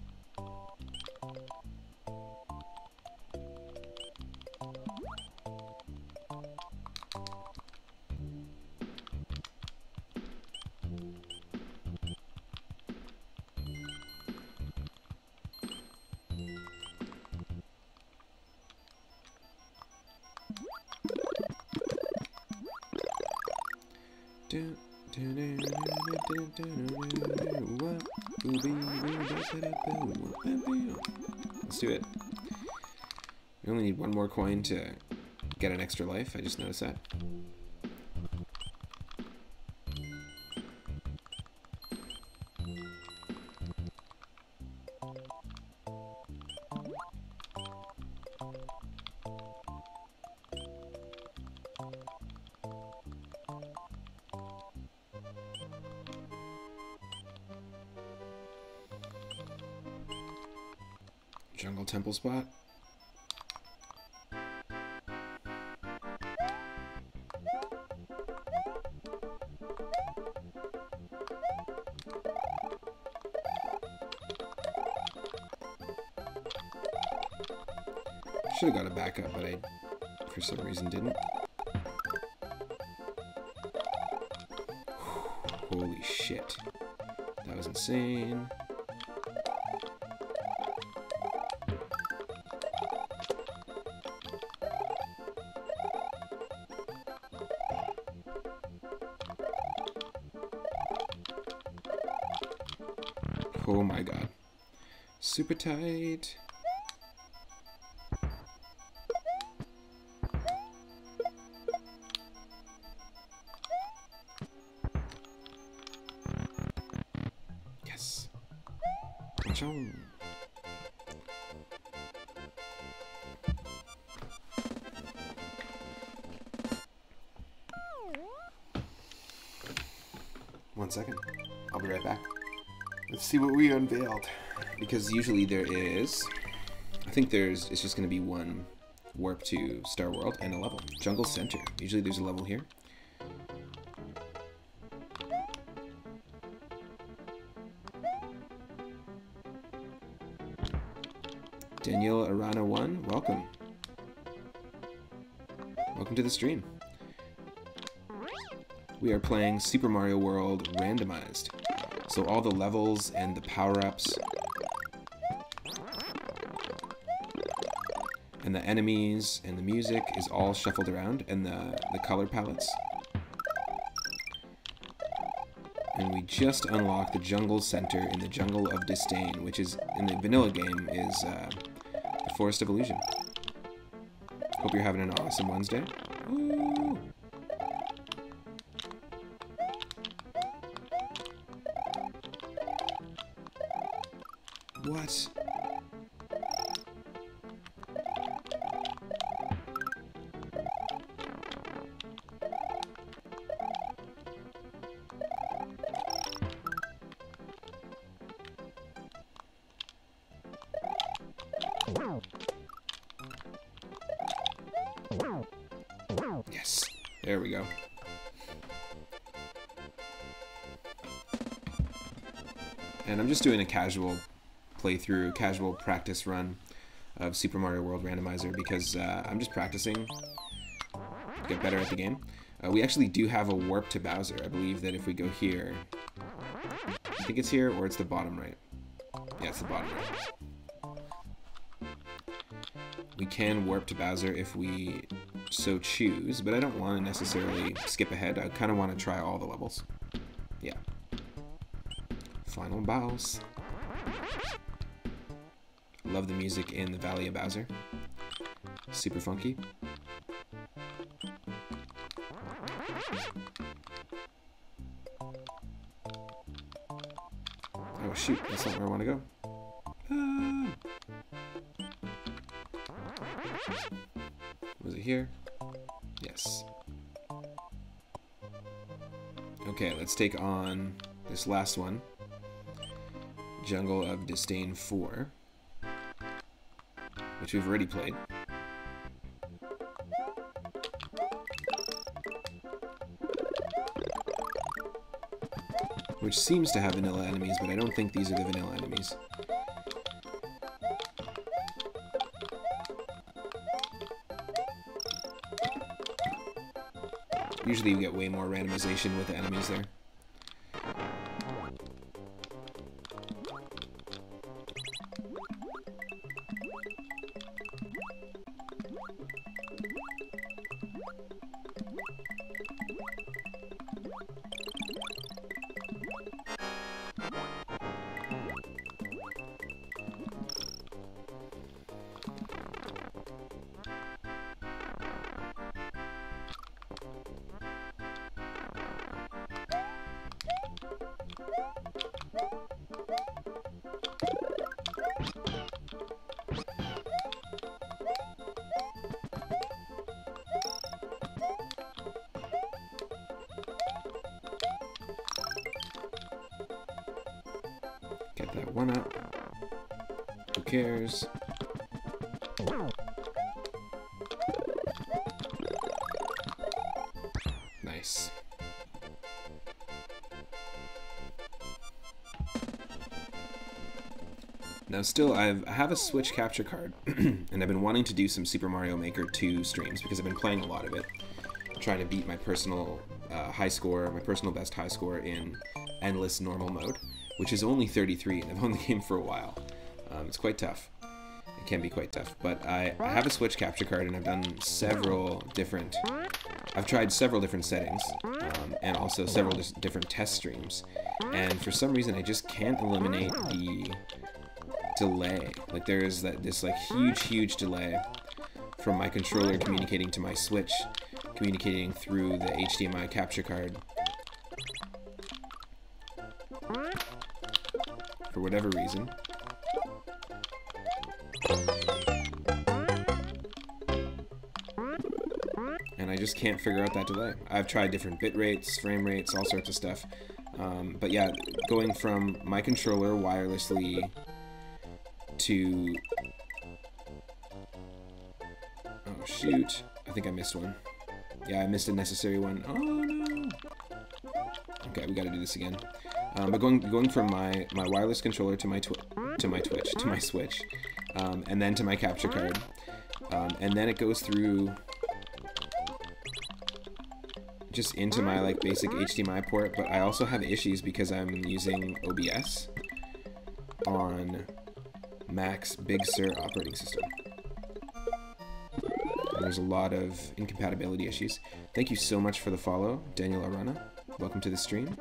Let's do it. We only need one more coin to get an extra life. I just noticed that. Jungle temple spot. Should have got a backup, but I, for some reason, didn't. Holy shit. That was insane. Oh my god. Super tight. Yes. Chong. One second. I'll be right back. Let's see what we unveiled. Because usually there is, I think it's just going to be one warp to Star World and a level. Jungle Center. Usually there's a level here. Daniel Arana 1, welcome. Welcome to the stream. We are playing Super Mario World Randomized. So all the levels and the power-ups and the enemies and the music is all shuffled around, and the color palettes. And we just unlocked the Jungle Center in the Jungle of Disdain, which is, in the vanilla game, is the Forest of Illusion. Hope you're having an awesome Wednesday. Woo! What? Yes, there we go. And I'm just doing a casual playthrough, casual practice run of Super Mario World Randomizer because I'm just practicing to get better at the game. We actually do have a warp to Bowser. I believe that if we go here, I think it's here or it's the bottom right. Yeah, it's the bottom right. We can warp to Bowser if we so choose, but I don't want to necessarily skip ahead. I kind of want to try all the levels. Yeah. Final boss. Love the music in the Valley of Bowser. Super funky. Oh shoot, that's not where I want to go. Was it here? Yes. Okay, let's take on this last one. Jungle of Disdain 4. Which we've already played. Which seems to have vanilla enemies, but I don't think these are the vanilla enemies. Usually you get way more randomization with the enemies there. one up. Who cares? Nice. Now still, I have a Switch capture card, and I've been wanting to do some Super Mario Maker 2 streams because I've been playing a lot of it. I'm trying to beat my personal high score, my personal best high score in endless normal mode, which is only 33, and I've owned the game for a while. It's quite tough. It can be quite tough, but I have a Switch capture card, and I've done several different... I've tried several different settings, and also several different test streams, and for some reason I just can't eliminate the delay. Like, there is this like huge delay from my controller communicating to my Switch, communicating through the HDMI capture card. For whatever reason. And I just can't figure out that delay. I've tried different bit rates, frame rates, all sorts of stuff. But yeah, going from my controller wirelessly to... Oh shoot, I think I missed one. Yeah, I missed a necessary one. Oh no! Okay, we gotta do this again. But going from my wireless controller to my Switch, and then to my capture card, and then it goes through just into my like basic HDMI port. But I also have issues because I'm using OBS on Mac's Big Sur operating system. And there's a lot of incompatibility issues. Thank you so much for the follow, Daniel Arana. Welcome to the stream,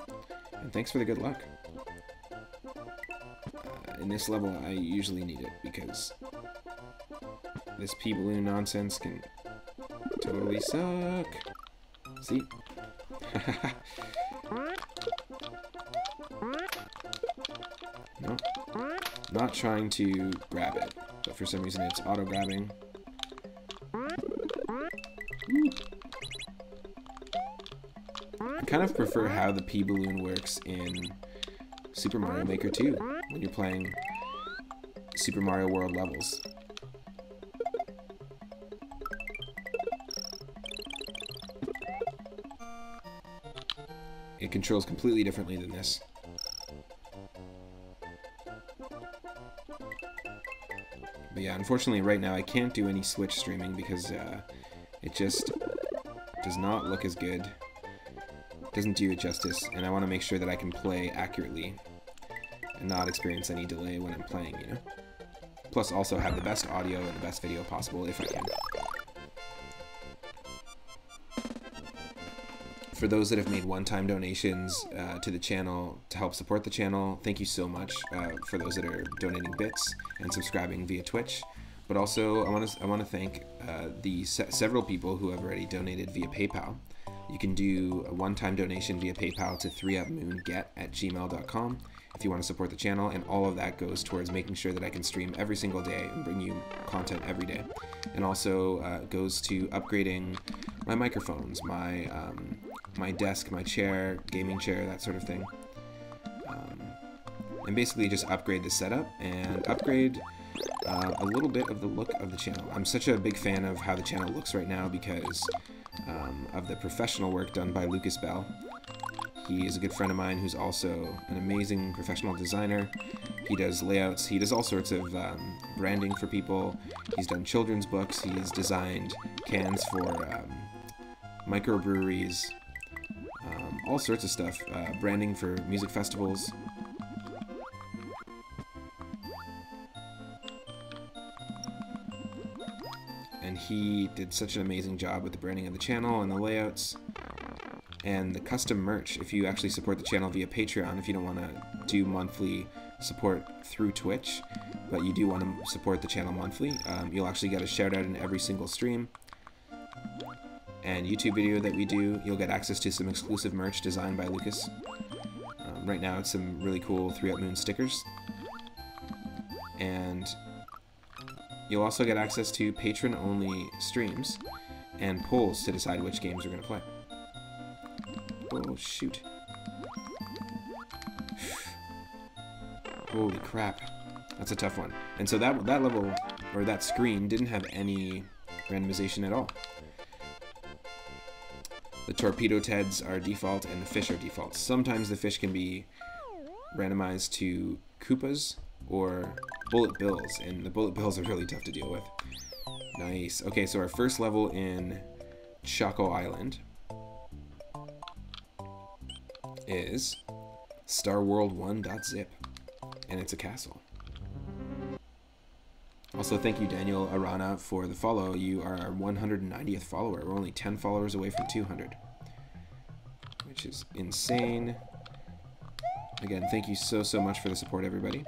and thanks for the good luck. In this level, I usually need it because this P-balloon nonsense can totally suck. See? No. Not trying to grab it, but for some reason it's auto-grabbing. I kind of prefer how the P-balloon works in Super Mario Maker 2 when you're playing Super Mario World levels. It controls completely differently than this. But yeah, unfortunately right now I can't do any Switch streaming because it just does not look as good. Doesn't do it justice, and I want to make sure that I can play accurately and not experience any delay when I'm playing, you know? Plus also have the best audio and the best video possible if I can. For those that have made one-time donations to the channel to help support the channel, thank you so much. For those that are donating bits and subscribing via Twitch, but also I want to thank the several people who have already donated via PayPal. You can do a one-time donation via PayPal to 3upmoonget@gmail.com if you want to support the channel, and all of that goes towards making sure that I can stream every single day and bring you content every day. And also goes to upgrading my microphones, my my desk, my chair, gaming chair, that sort of thing. And basically just upgrade the setup and upgrade a little bit of the look of the channel. I'm such a big fan of how the channel looks right now because of the professional work done by Lucas Bell. He is a good friend of mine who's also an amazing professional designer. He does layouts, he does all sorts of branding for people. He's done children's books, he's designed cans for microbreweries, all sorts of stuff, branding for music festivals. And he did such an amazing job with the branding of the channel and the layouts and the custom merch. If you actually support the channel via Patreon, if you don't want to do monthly support through Twitch, but you do want to support the channel monthly, you'll actually get a shout out in every single stream and YouTube video that we do. You'll get access to some exclusive merch designed by Lucas. Right now it's some really cool 3Up Moon stickers. And you'll also get access to patron-only streams and polls to decide which games we're going to play. Oh, shoot. Holy crap. That's a tough one. And so that level, or that screen, didn't have any randomization at all. The torpedo Teds are default and the fish are default. Sometimes the fish can be randomized to Koopas or Bullet Bills, and the Bullet Bills are really tough to deal with. Nice. Okay, so our first level in Choco Island is StarWorld1.zip, and it's a castle. Also, thank you, Daniel Arana, for the follow. You are our 190th follower. We're only 10 followers away from 200, which is insane. Again, thank you so much for the support, everybody.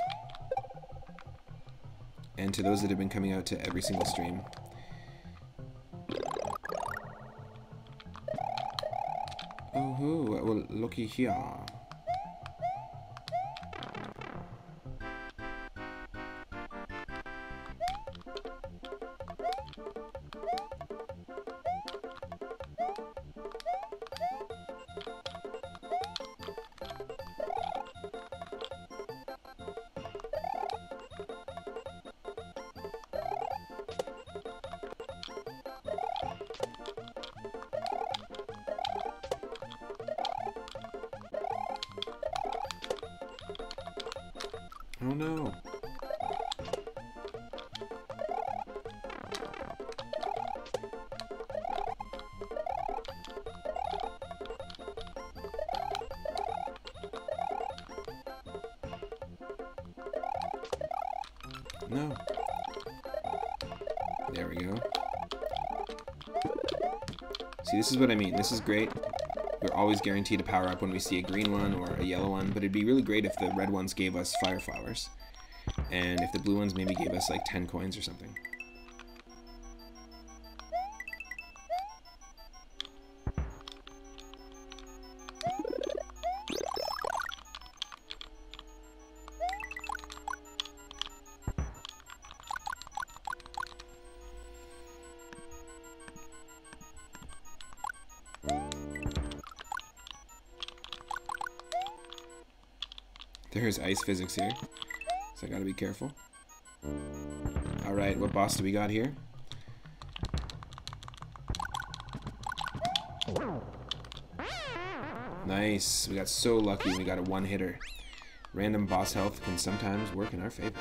And to those that have been coming out to every single stream. Oh, well, looky here. Oh no. No. There we go. See, this is what I mean. This is great. We're always guaranteed to power up when we see a green one or a yellow one, but it'd be really great if the red ones gave us fire flowers, and if the blue ones maybe gave us like 10 coins or something. There's ice physics here, so I gotta be careful. Alright, what boss do we got here? Nice, we got so lucky we got a one-hitter. Random boss health can sometimes work in our favor.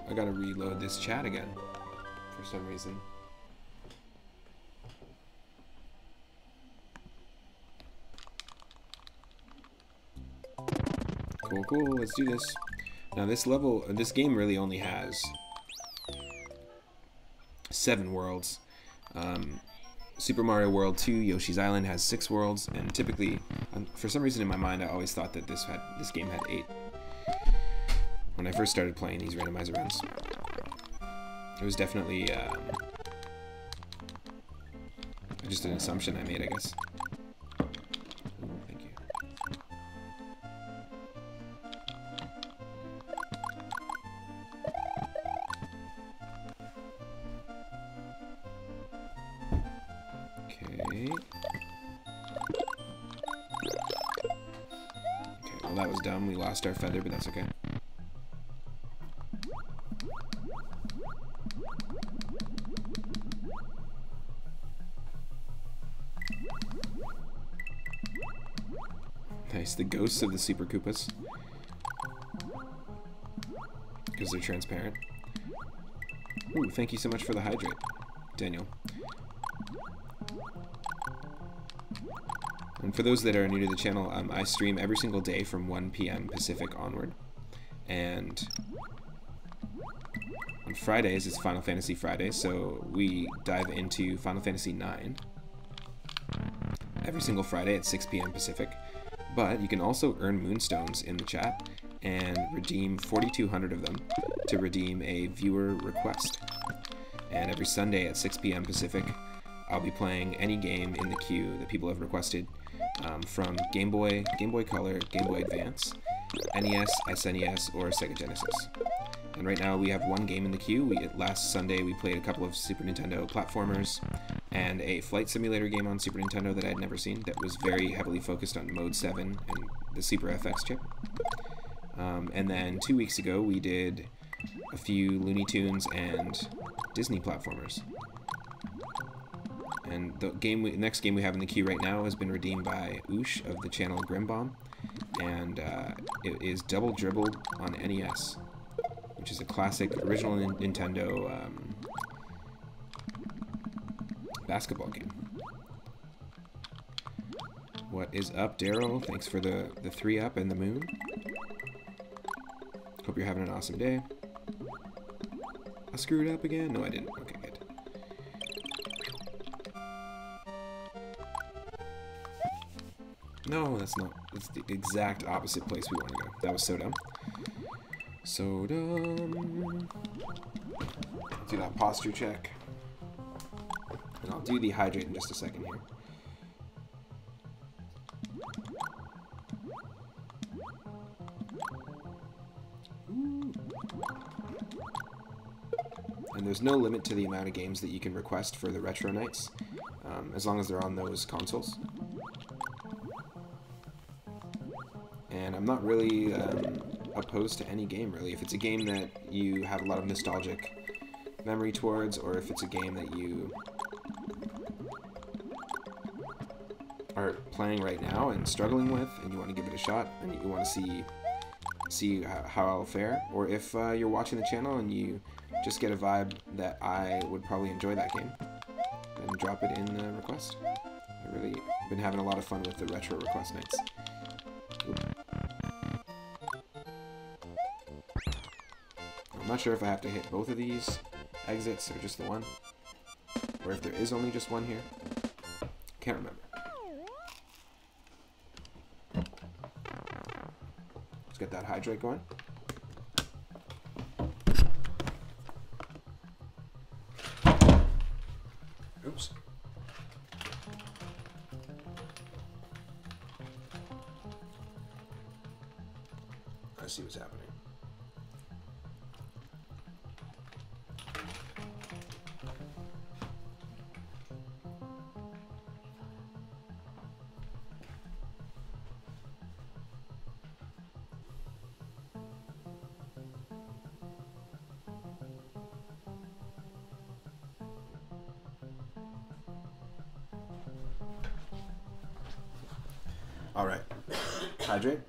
I gotta reload this chat again for some reason. Cool, let's do this. Now this game really only has 7 worlds. Super Mario World 2, Yoshi's Island has 6 worlds, and typically, for some reason in my mind, I always thought that this game had 8. When I first started playing these randomizer runs, it was definitely just an assumption I made, I guess. Ooh, thank you. Okay. Okay, well that was dumb. We lost our feather, but that's okay. Nice, the ghosts of the Super Koopas. Because they're transparent. Ooh, thank you so much for the hydrate, Daniel. And for those that are new to the channel, I stream every single day from 1 p.m. Pacific onward. And on Fridays, it's Final Fantasy Friday, so we dive into Final Fantasy IX every single Friday at 6 p.m. Pacific. But you can also earn moonstones in the chat, and redeem 4,200 of them to redeem a viewer request. And every Sunday at 6 p.m. Pacific, I'll be playing any game in the queue that people have requested, from Game Boy, Game Boy Color, Game Boy Advance, NES, SNES, or Sega Genesis. And right now we have one game in the queue. Last Sunday we played a couple of Super Nintendo platformers and a flight simulator game on Super Nintendo that I'd never seen that was very heavily focused on Mode 7 and the Super FX chip. And then 2 weeks ago we did a few Looney Tunes and Disney platformers. And the next game we have in the queue right now has been redeemed by Oosh of the channel Grimbomb, and it is Double Dribble on NES, which is a classic original Nintendo basketball game. What is up, Daryl? Thanks for the 3-up and the moon. Hope you're having an awesome day. I screwed up again? No, I didn't. Okay, good. No, that's not. That's the exact opposite place we want to go. That was so dumb. So dumb. Do that posture check. And I'll do the hydrate in just a second here. Ooh. And there's no limit to the amount of games that you can request for the retro nights, as long as they're on those consoles. And I'm not really opposed to any game, really. If it's a game that you have a lot of nostalgic memory towards, or if it's a game that you are playing right now and struggling with, and you want to give it a shot, and you want to see how I'll fare, or if you're watching the channel and you just get a vibe that I would probably enjoy that game, then drop it in the request. I've really been having a lot of fun with the retro request nights. Oop. I'm not sure if I have to hit both of these exits or just the one, or if there is only just one here. Can't remember. Let's get that hydrate going. Oops. I see what's happening. All right, hydrate.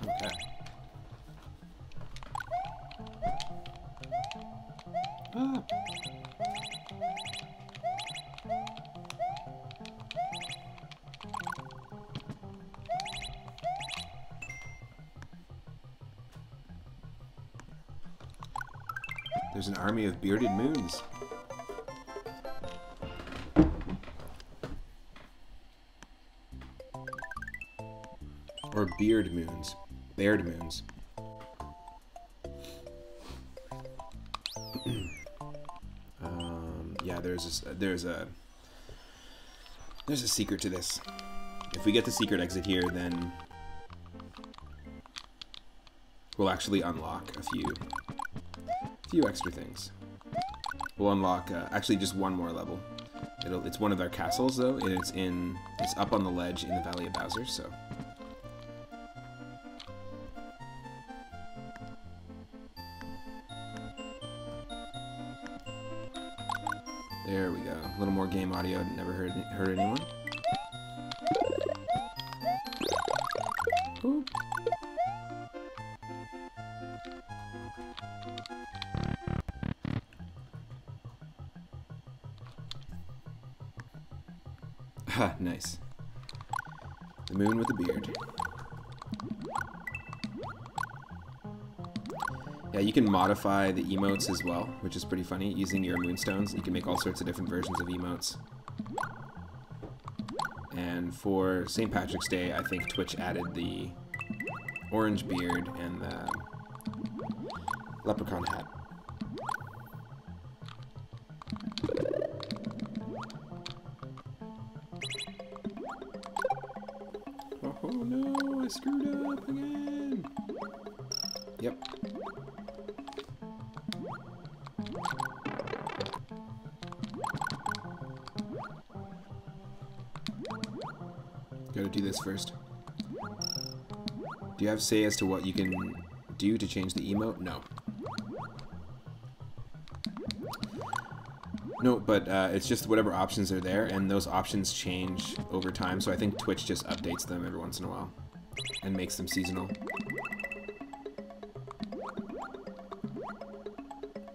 Okay. Ah. There's an army of bearded moons. Or beard moons. Baird moons. Yeah, there's a secret to this. If we get the secret exit here, then we'll actually unlock a few extra things. We'll unlock actually just one more level. It's one of our castles though, and it's up on the ledge in the Valley of Bowser. So. There we go. A little more game audio. Never heard anyone. Cool. Nice. The moon with the beard. Yeah, you can modify the emotes as well, which is pretty funny. Using your moonstones, you can make all sorts of different versions of emotes. And for St. Patrick's Day, I think Twitch added the orange beard and the leprechaun hat. Oh no, I screwed up again. Yep. Gotta do this first. Do you have say as to what you can do to change the emote? No. No, but it's just whatever options are there, and those options change over time, so I think Twitch just updates them every once in a while and makes them seasonal.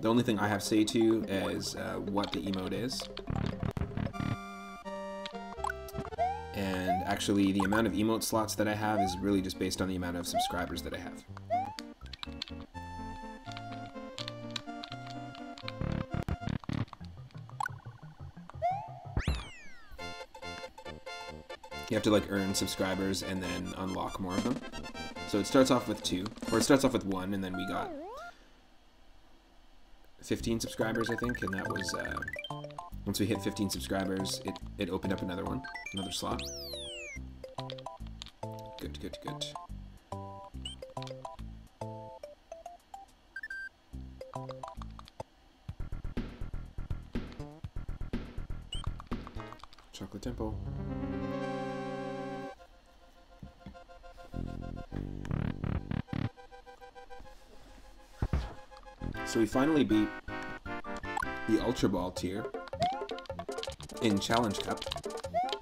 The only thing I have say to is what the emote is. And actually, the amount of emote slots that I have is really just based on the amount of subscribers that I have. You have to like earn subscribers and then unlock more of them. So it starts off with 2, or it starts off with 1, and then we got 15 subscribers, I think, and that was, once we hit 15 subscribers, it opened up another one, another slot. Good, good, good. Chocolate Temple. So we finally beat the Ultra Ball tier in Challenge Cup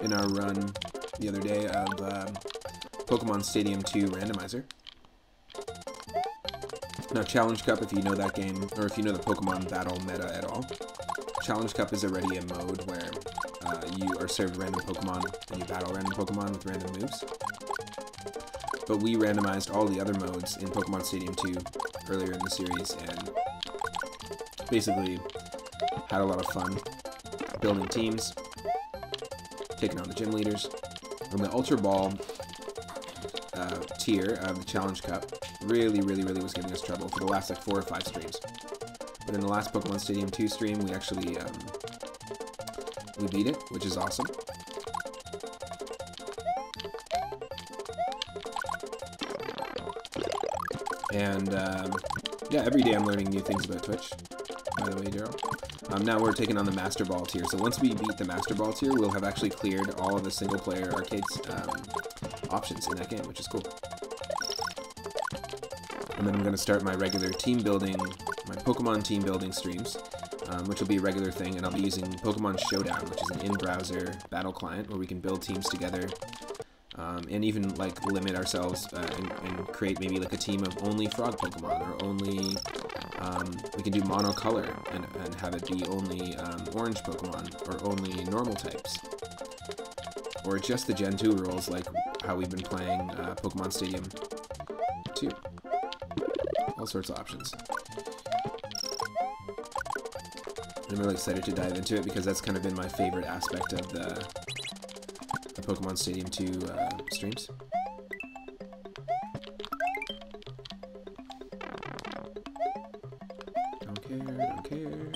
in our run the other day of Pokemon Stadium 2 Randomizer. Now Challenge Cup, if you know that game, or if you know the Pokemon battle meta at all, Challenge Cup is already a mode where you are served random Pokemon and you battle random Pokemon with random moves. But we randomized all the other modes in Pokemon Stadium 2 earlier in the series and basically had a lot of fun building teams, taking on the gym leaders. And the Ultra Ball tier of the Challenge Cup really was giving us trouble for the last like 4 or 5 streams. But in the last Pokemon Stadium 2 stream, we actually we beat it, which is awesome. And yeah, every day I'm learning new things about Twitch, by the way, Daryl. Now we're taking on the Master Ball tier, so once we beat the Master Ball tier, we'll have actually cleared all of the single-player arcades options in that game, which is cool. And then I'm going to start my regular team building, my Pokemon team building streams, which will be a regular thing, and I'll be using Pokemon Showdown, which is an in-browser battle client where we can build teams together, and even like limit ourselves and create maybe like a team of only frog Pokemon, or only we can do monocolor and have it be only orange Pokemon, or only normal types, or just the Gen 2 rules like how we've been playing Pokemon Stadium 2. All sorts of options. I'm really excited to dive into it because that's kind of been my favorite aspect of the Pokemon Stadium 2 streams. Don't care.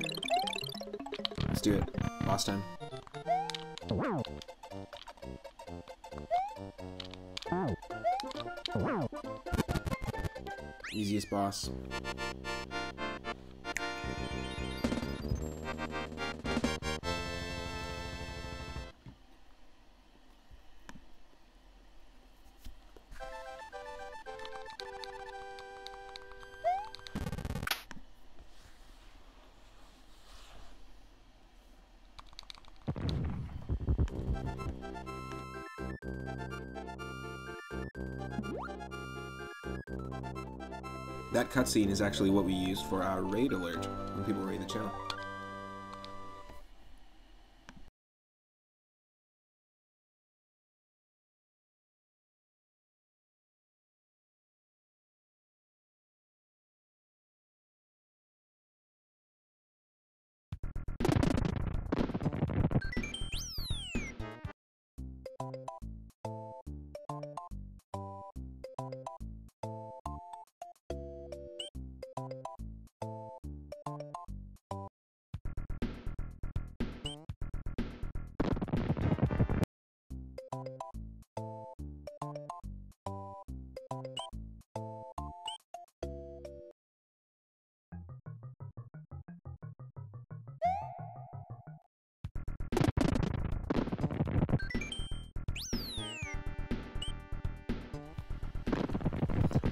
Let's do it. Boss time. Easiest boss. That cutscene is actually what we use for our raid alert when people raid the channel.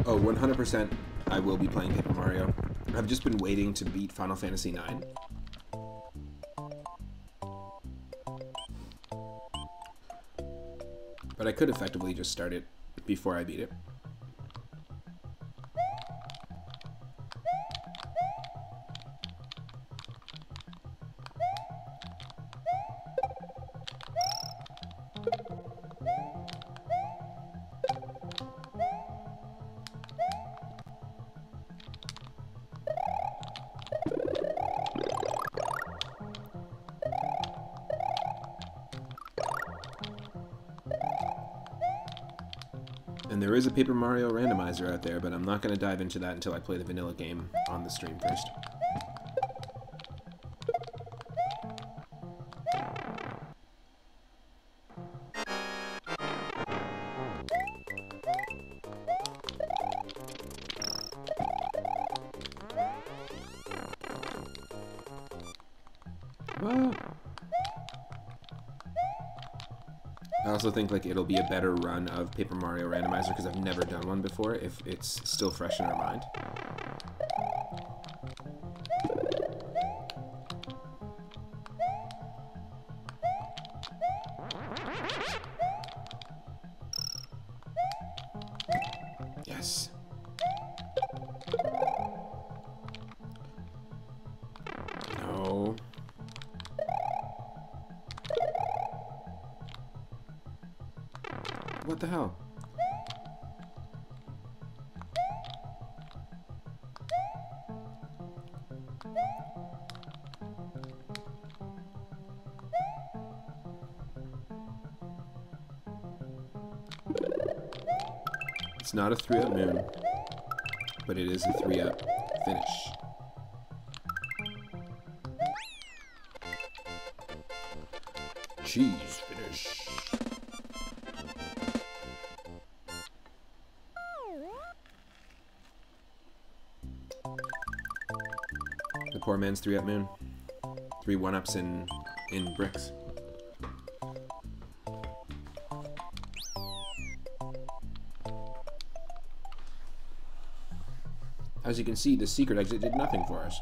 Oh, 100% I will be playing Paper Mario. I've just been waiting to beat Final Fantasy IX. But I could effectively just start it before I beat it. And there is a Paper Mario Randomizer out there, but I'm not going to dive into that until I play the vanilla game on the stream first. Ah. I also think like it'll be a better run of Paper Mario Randomizer because I've never done one before if it's still fresh in our mind. Yes. No. What the hell? It's not a 3-up moon, but it is a 3-up finish. Cheese finish. The poor man's 3-up moon. 3 1-ups in bricks. As you can see, the secret exit did nothing for us.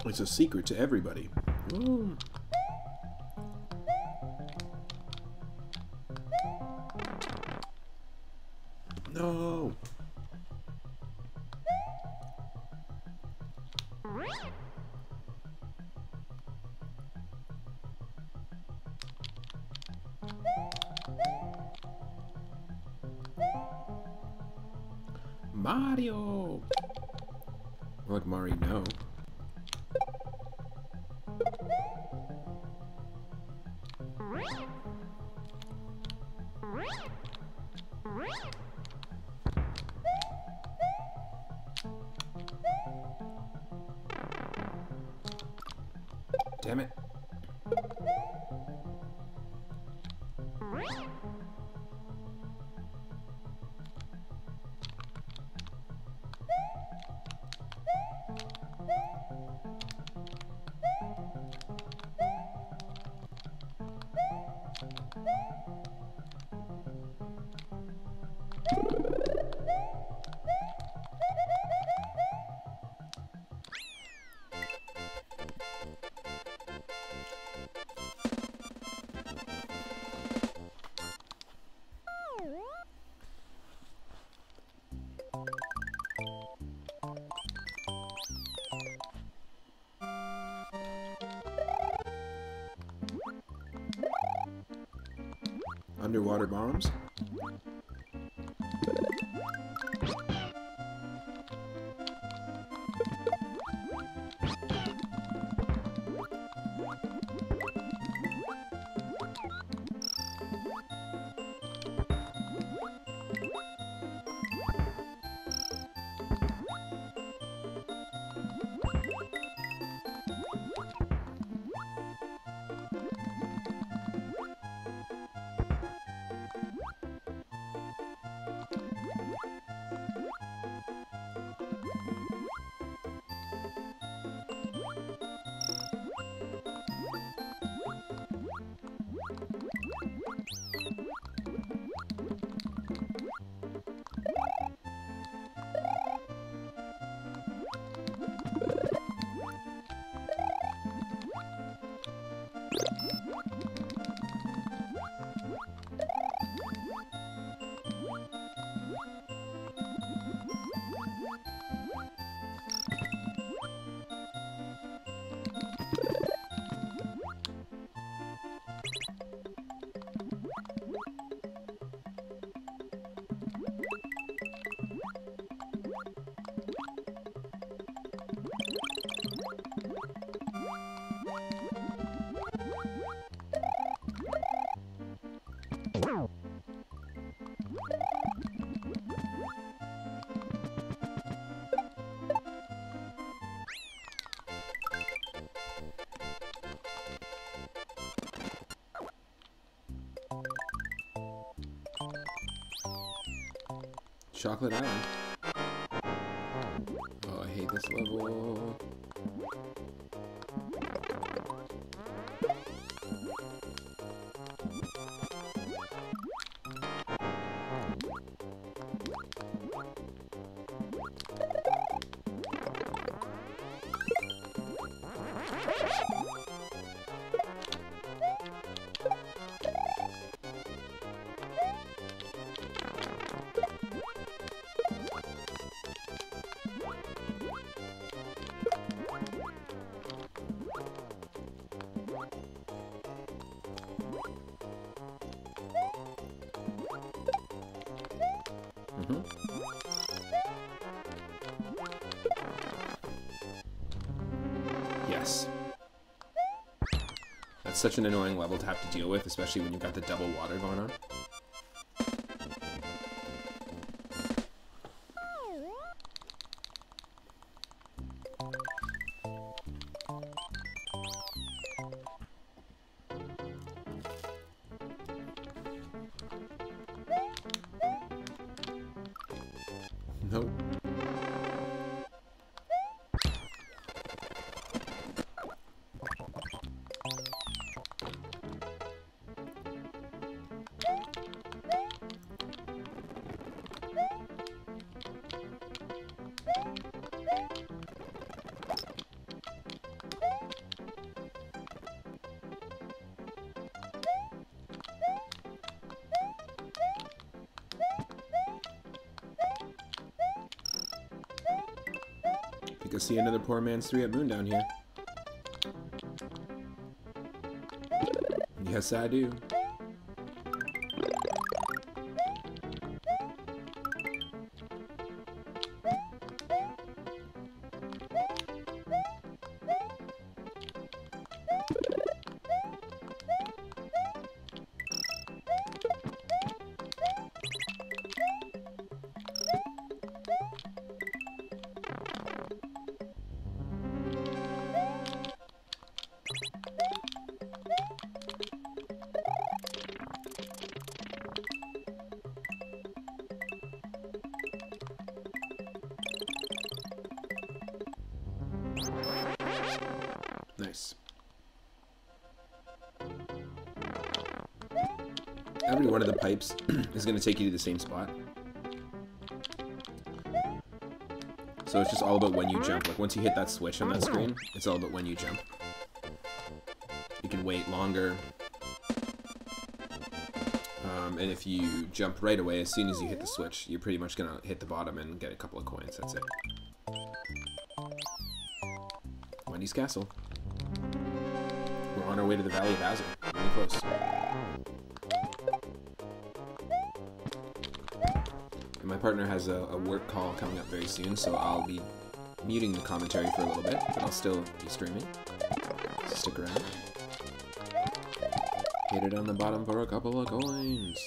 It's a secret to everybody. Ooh. No. Mario. More like Mario, no. Damn it. Underwater bombs? Chocolate Island. Oh, I hate this level. Yes. That's such an annoying level to have to deal with, especially when you've got the double water going on. Nope. I think I see another poor man's 3-up moon down here. Yes, I do. Nice. Every one of the pipes is going to take you to the same spot. So it's just all about when you jump. Like once you hit that switch on that screen, it's all about when you jump. You can wait longer. And if you jump right away, as soon as you hit the switch, you're pretty much going to hit the bottom and get a couple of coins. That's it. Wendy's Castle. We're on our way to the Valley of Bowser. Really close. And my partner has a work call coming up very soon, so I'll be muting the commentary for a little bit, but I'll still be streaming. So stick around. Hit it on the bottom for a couple of coins.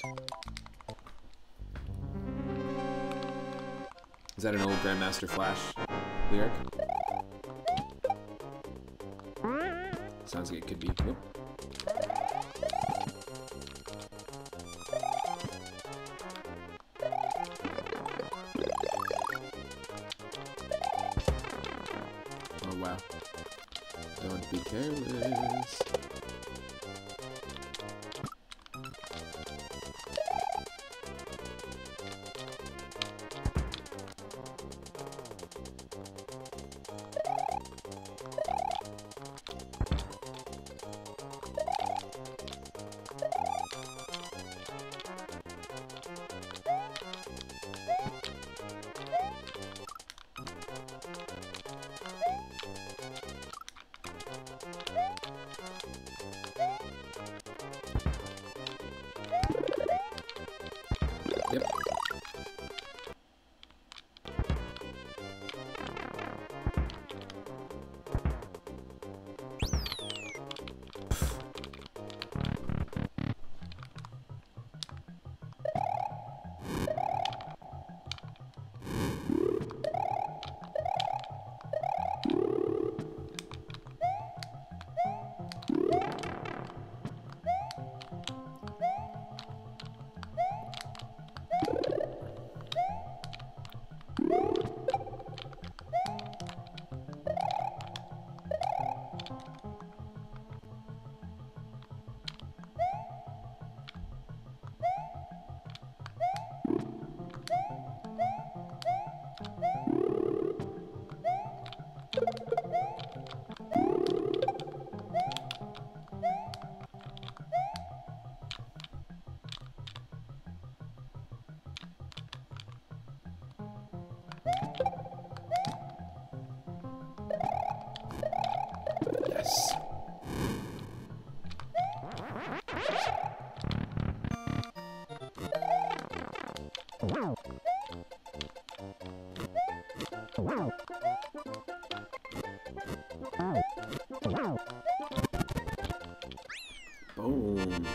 Is that an old Grandmaster Flash lyric? Sounds like it could be. Whoop. Oh wow. Don't be careless. Nice. Boom.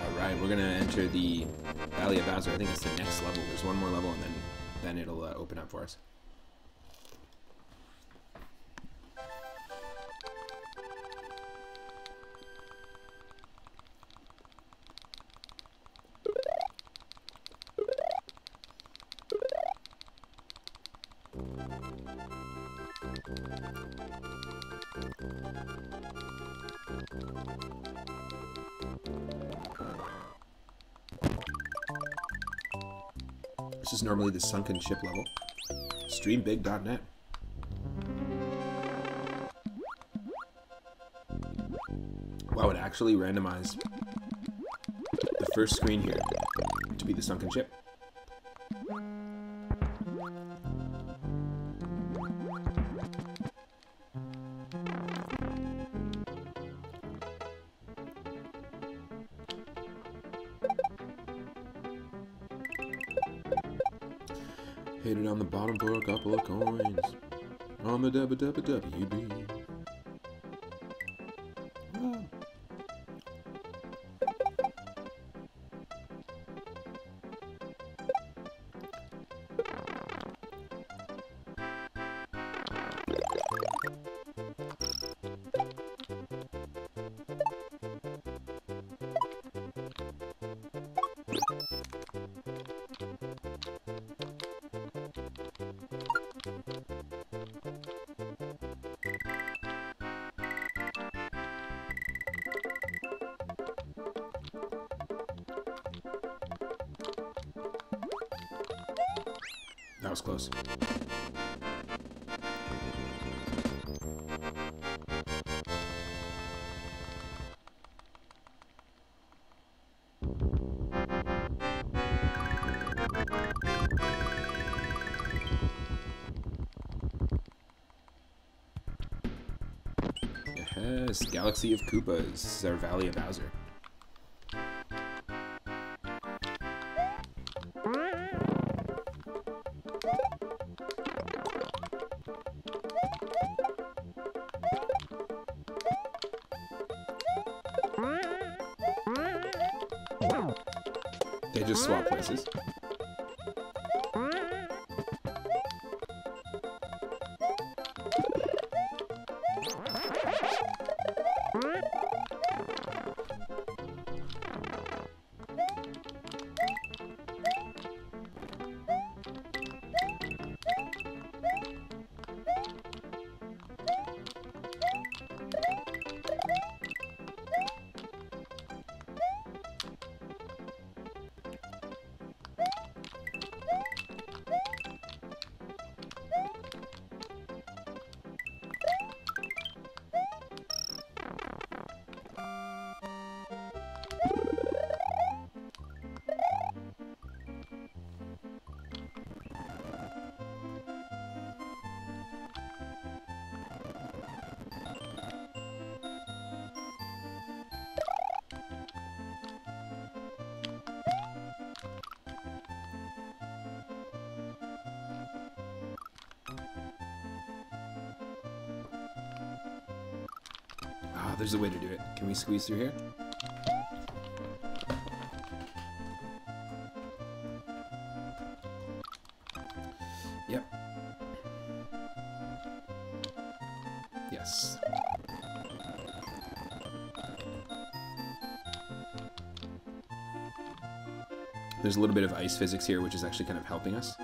Alright, we're gonna enter the Valley of Bowser. I think it's the next level. There's one more level and then it'll open up for us. This is normally the sunken ship level. Streambig.net. Wow, it actually randomized the first screen here to be the sunken ship. Hit it on the bottom for a couple of coins. On the WWWB. Wow. That was close. Yes, Galaxy of Koopas. This is our Valley of Bowser. They just swap places. Ah, there's a way to do it. Can we squeeze through here? Yep. Yes. There's a little bit of ice physics here, which is actually kind of helping us.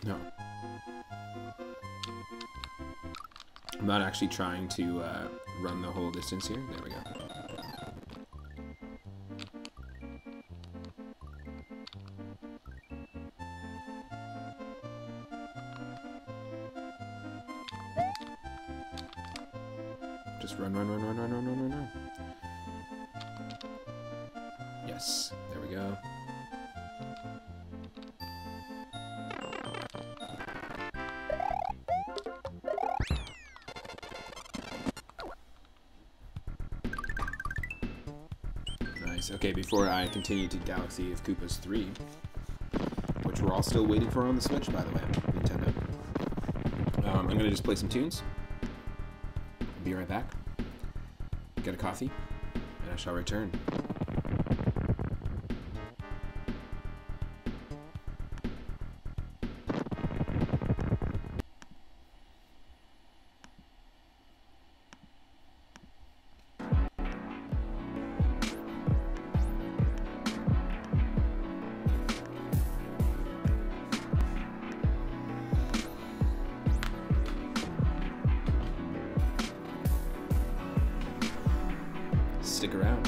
No. I'm not actually trying to run the whole distance here. There we go. Just run, run, run, run, run, run, run, run, run. Yes, there we go. Nice. Okay, before I continue to Galaxy of Koopas 3, which we're all still waiting for on the Switch, by the way, Nintendo. I'm going to just play some tunes. Be right back. Get a coffee, and I shall return. Stick around.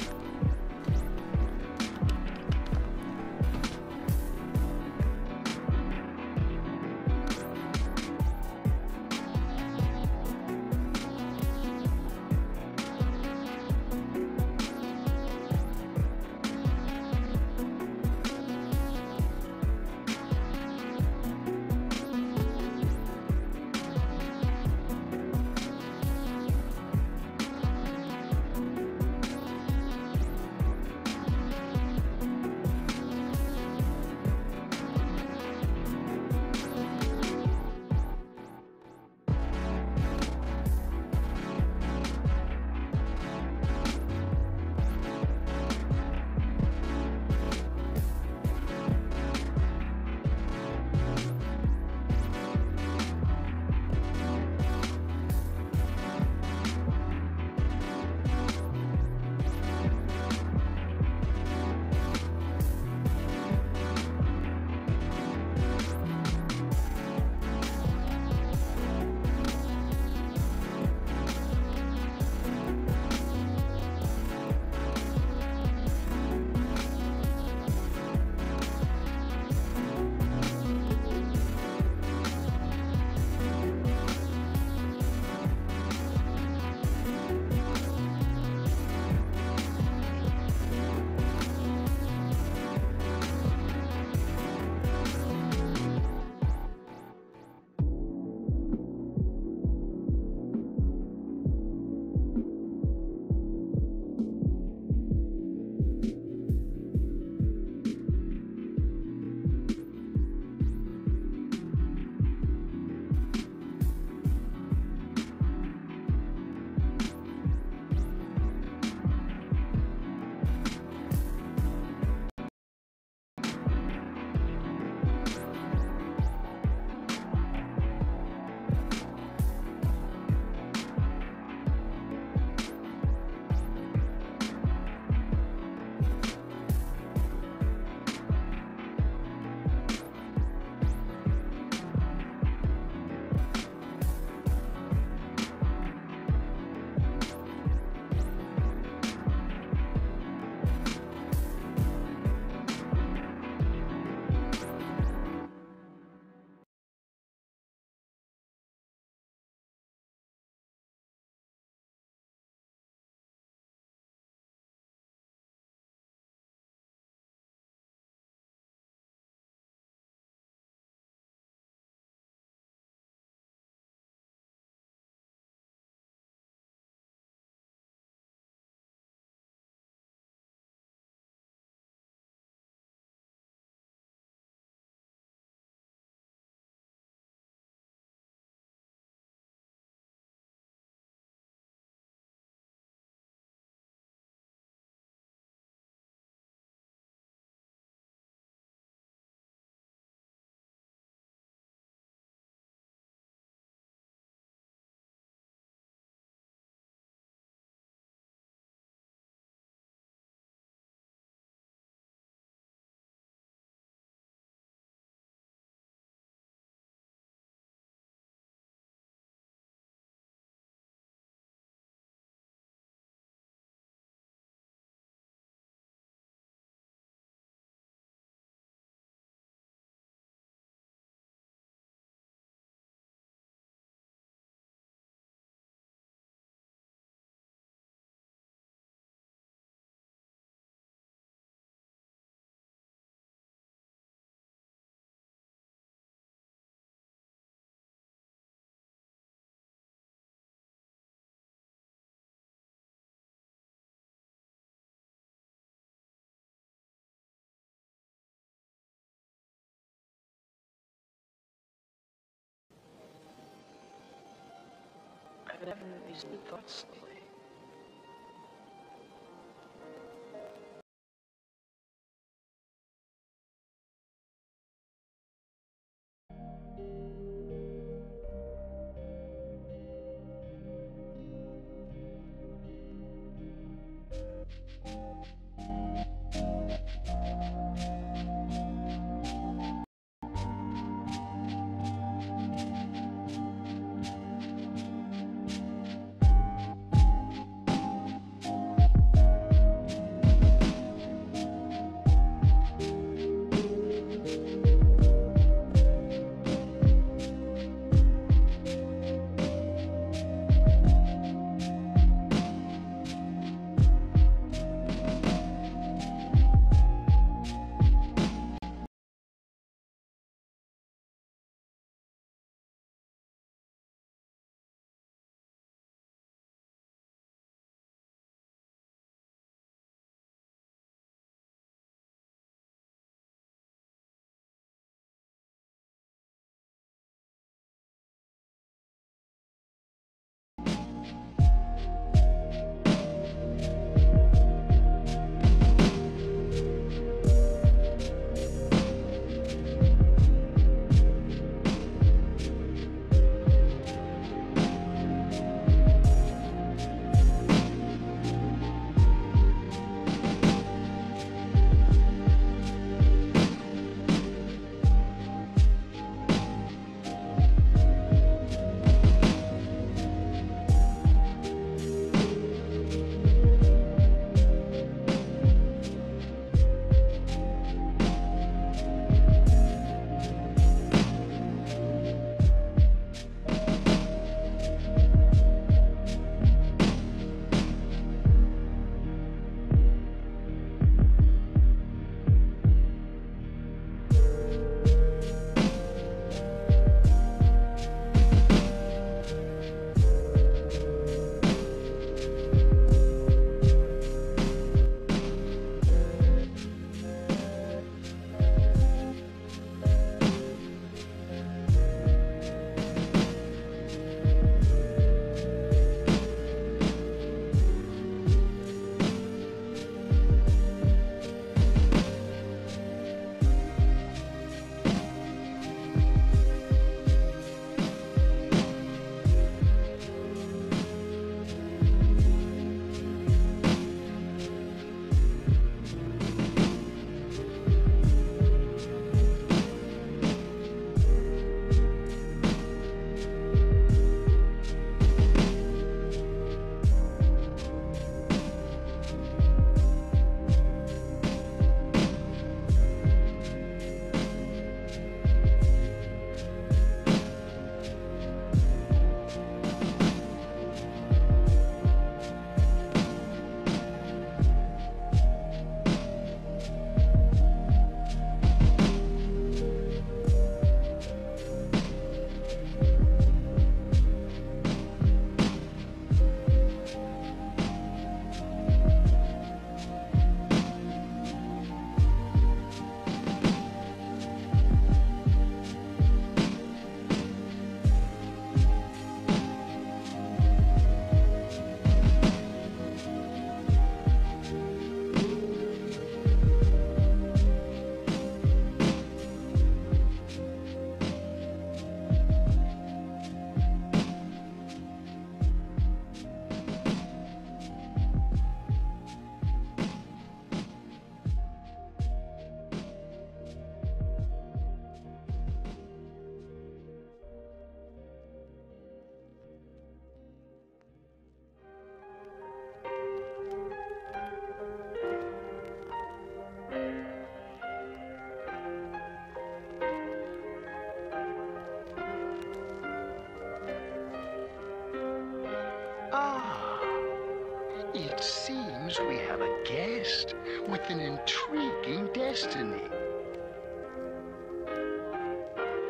It seems we have a guest with an intriguing destiny.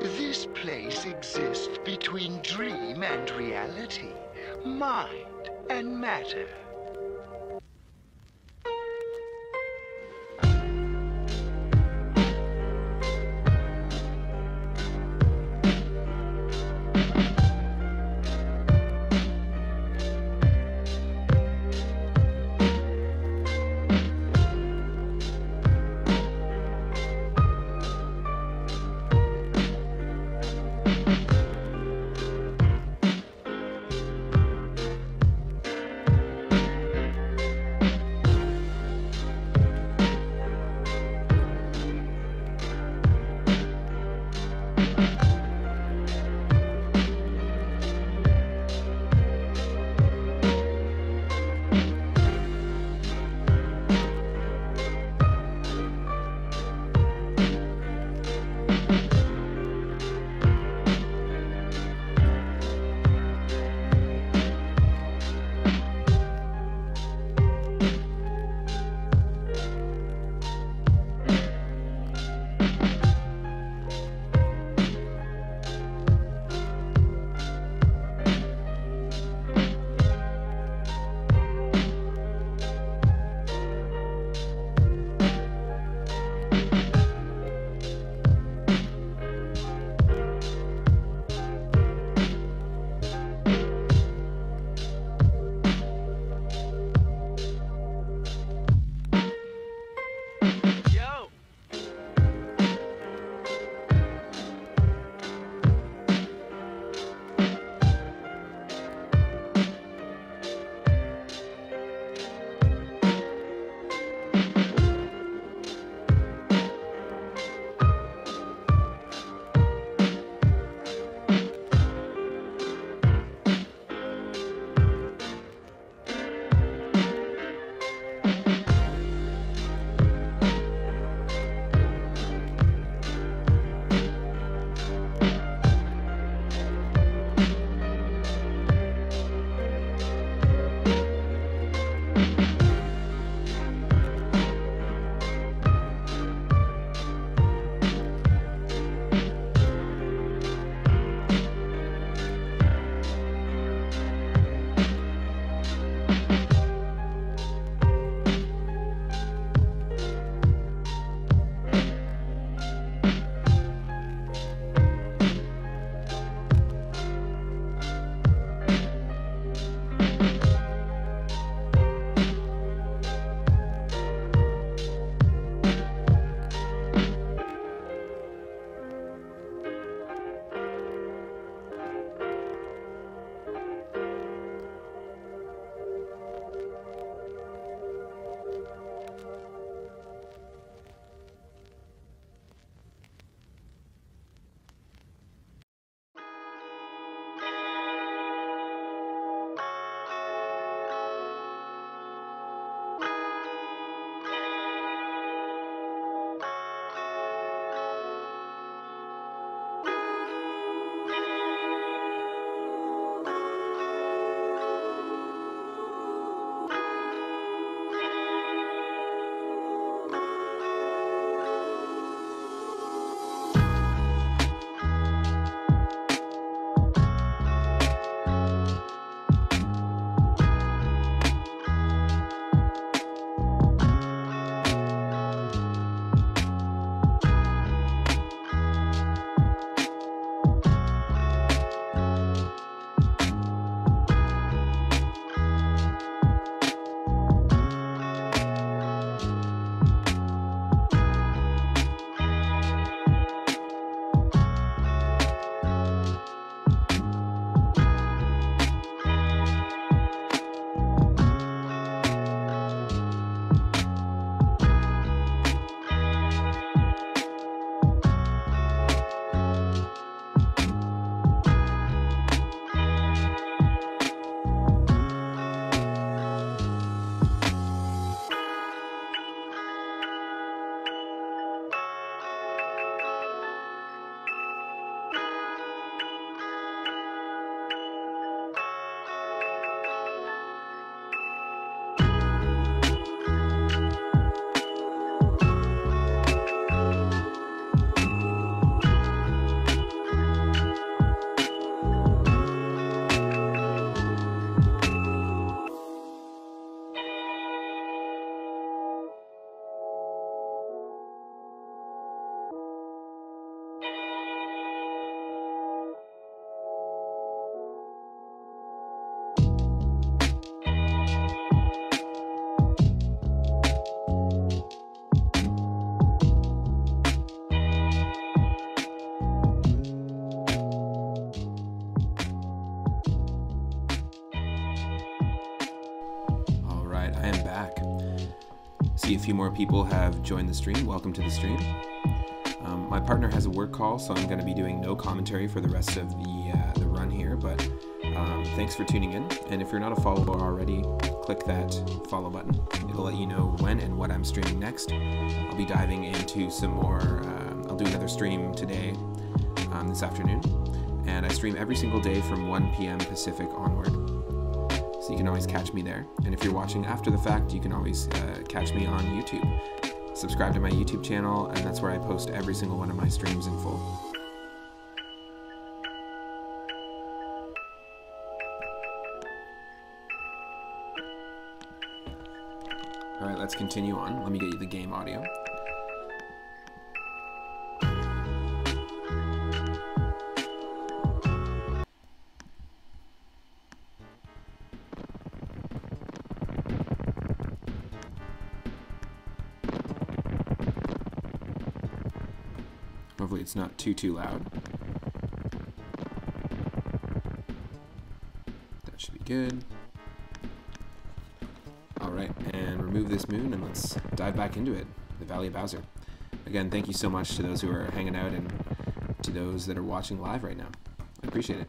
This place exists between dream and reality, mind and matter. I am back. See, a few more people have joined the stream. Welcome to the stream. My partner has a work call, so I'm going to be doing no commentary for the rest of the run here, but thanks for tuning in. And if you're not a follower already, click that follow button. It'll let you know when and what I'm streaming next. I'll be diving into some more, I'll do another stream today, this afternoon. And I stream every single day from 1 p.m. Pacific onward. So you can always catch me there. And if you're watching after the fact, you can always catch me on YouTube. Subscribe to my YouTube channel, and that's where I post every single one of my streams in full. Alright, let's continue on. Let me get you the game audio. Hopefully it's not too loud. That should be good. Alright, and remove this moon and let's dive back into it. The Valley of Bowser. Again, thank you so much to those who are hanging out and to those that are watching live right now. I appreciate it.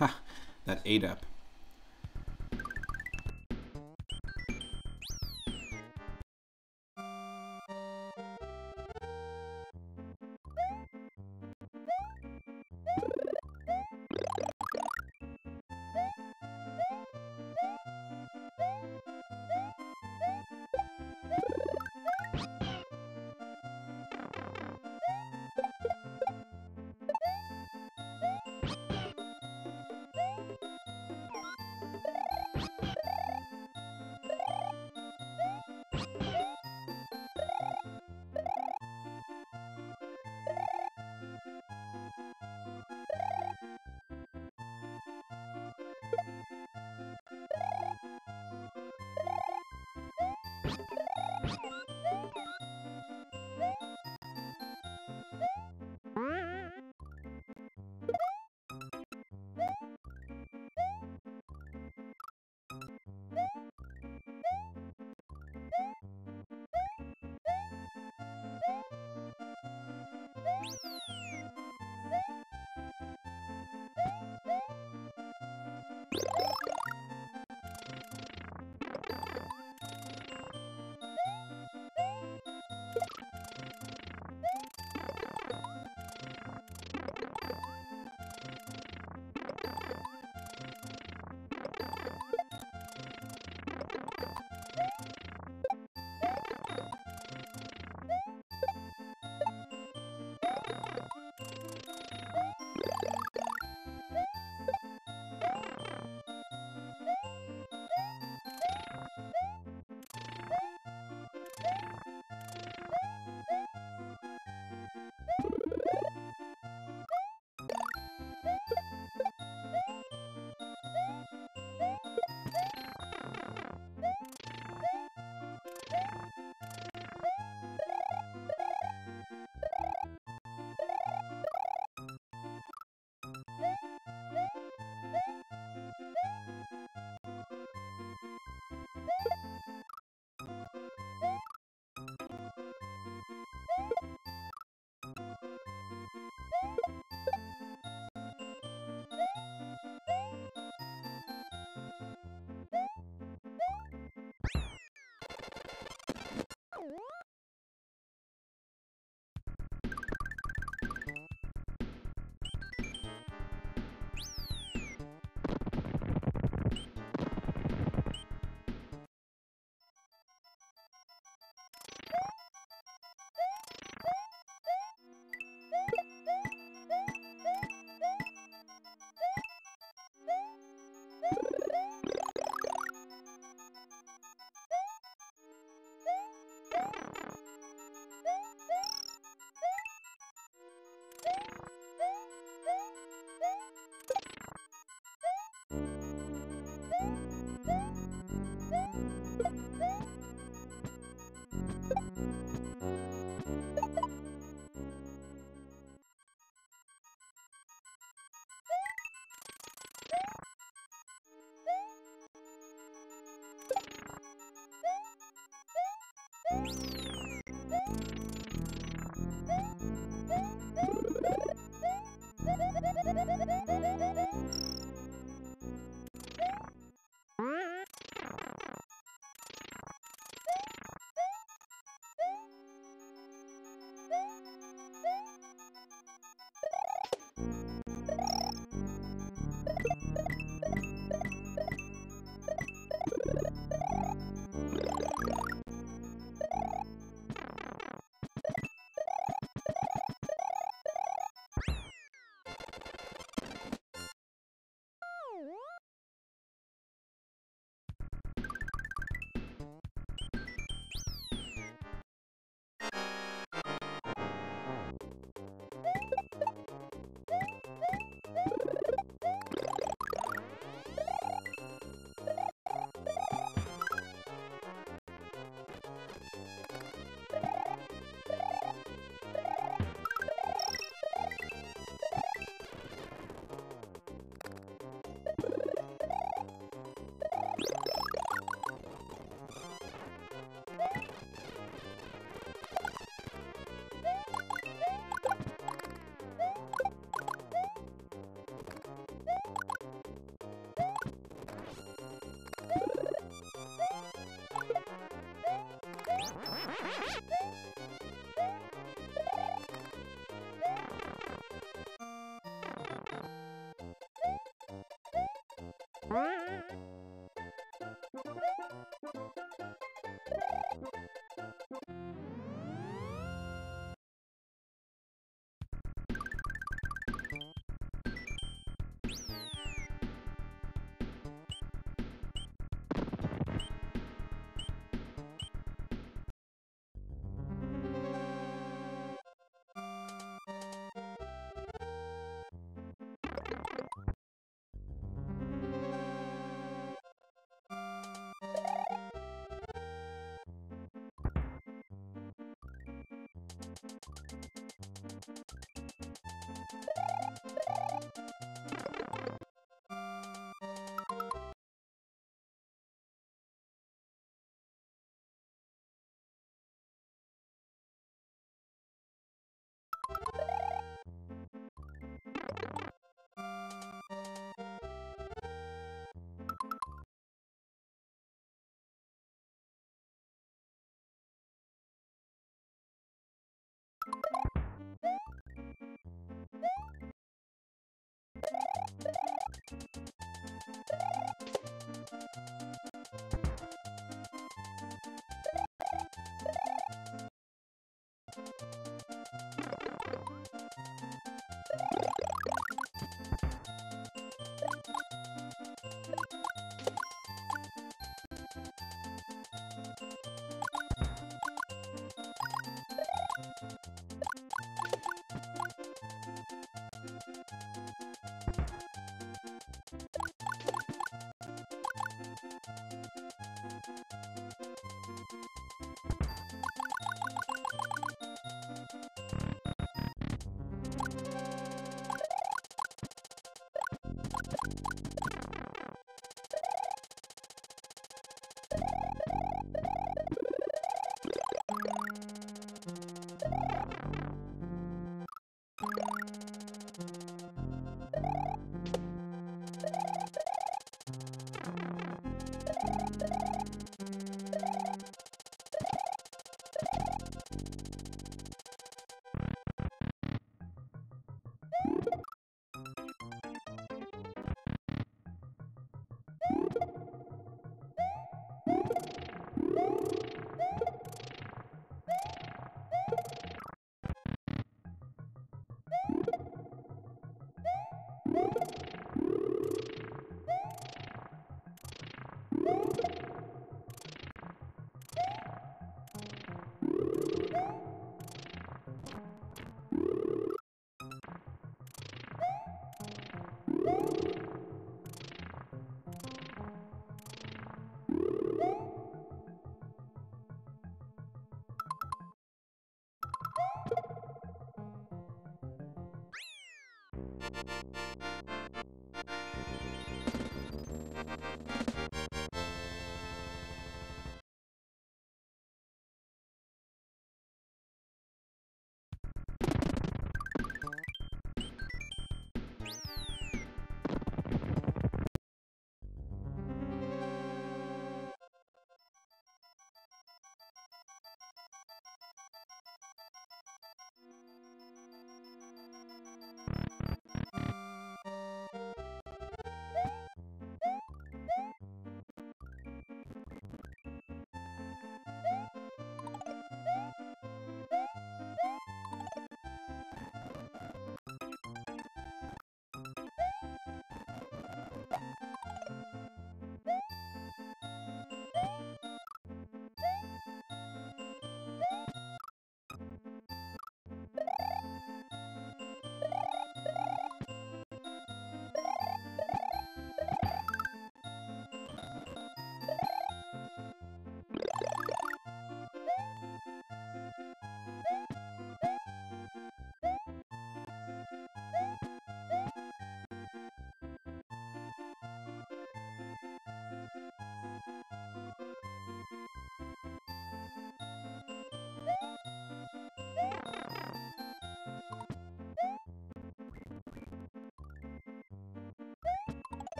Ha! That ate up.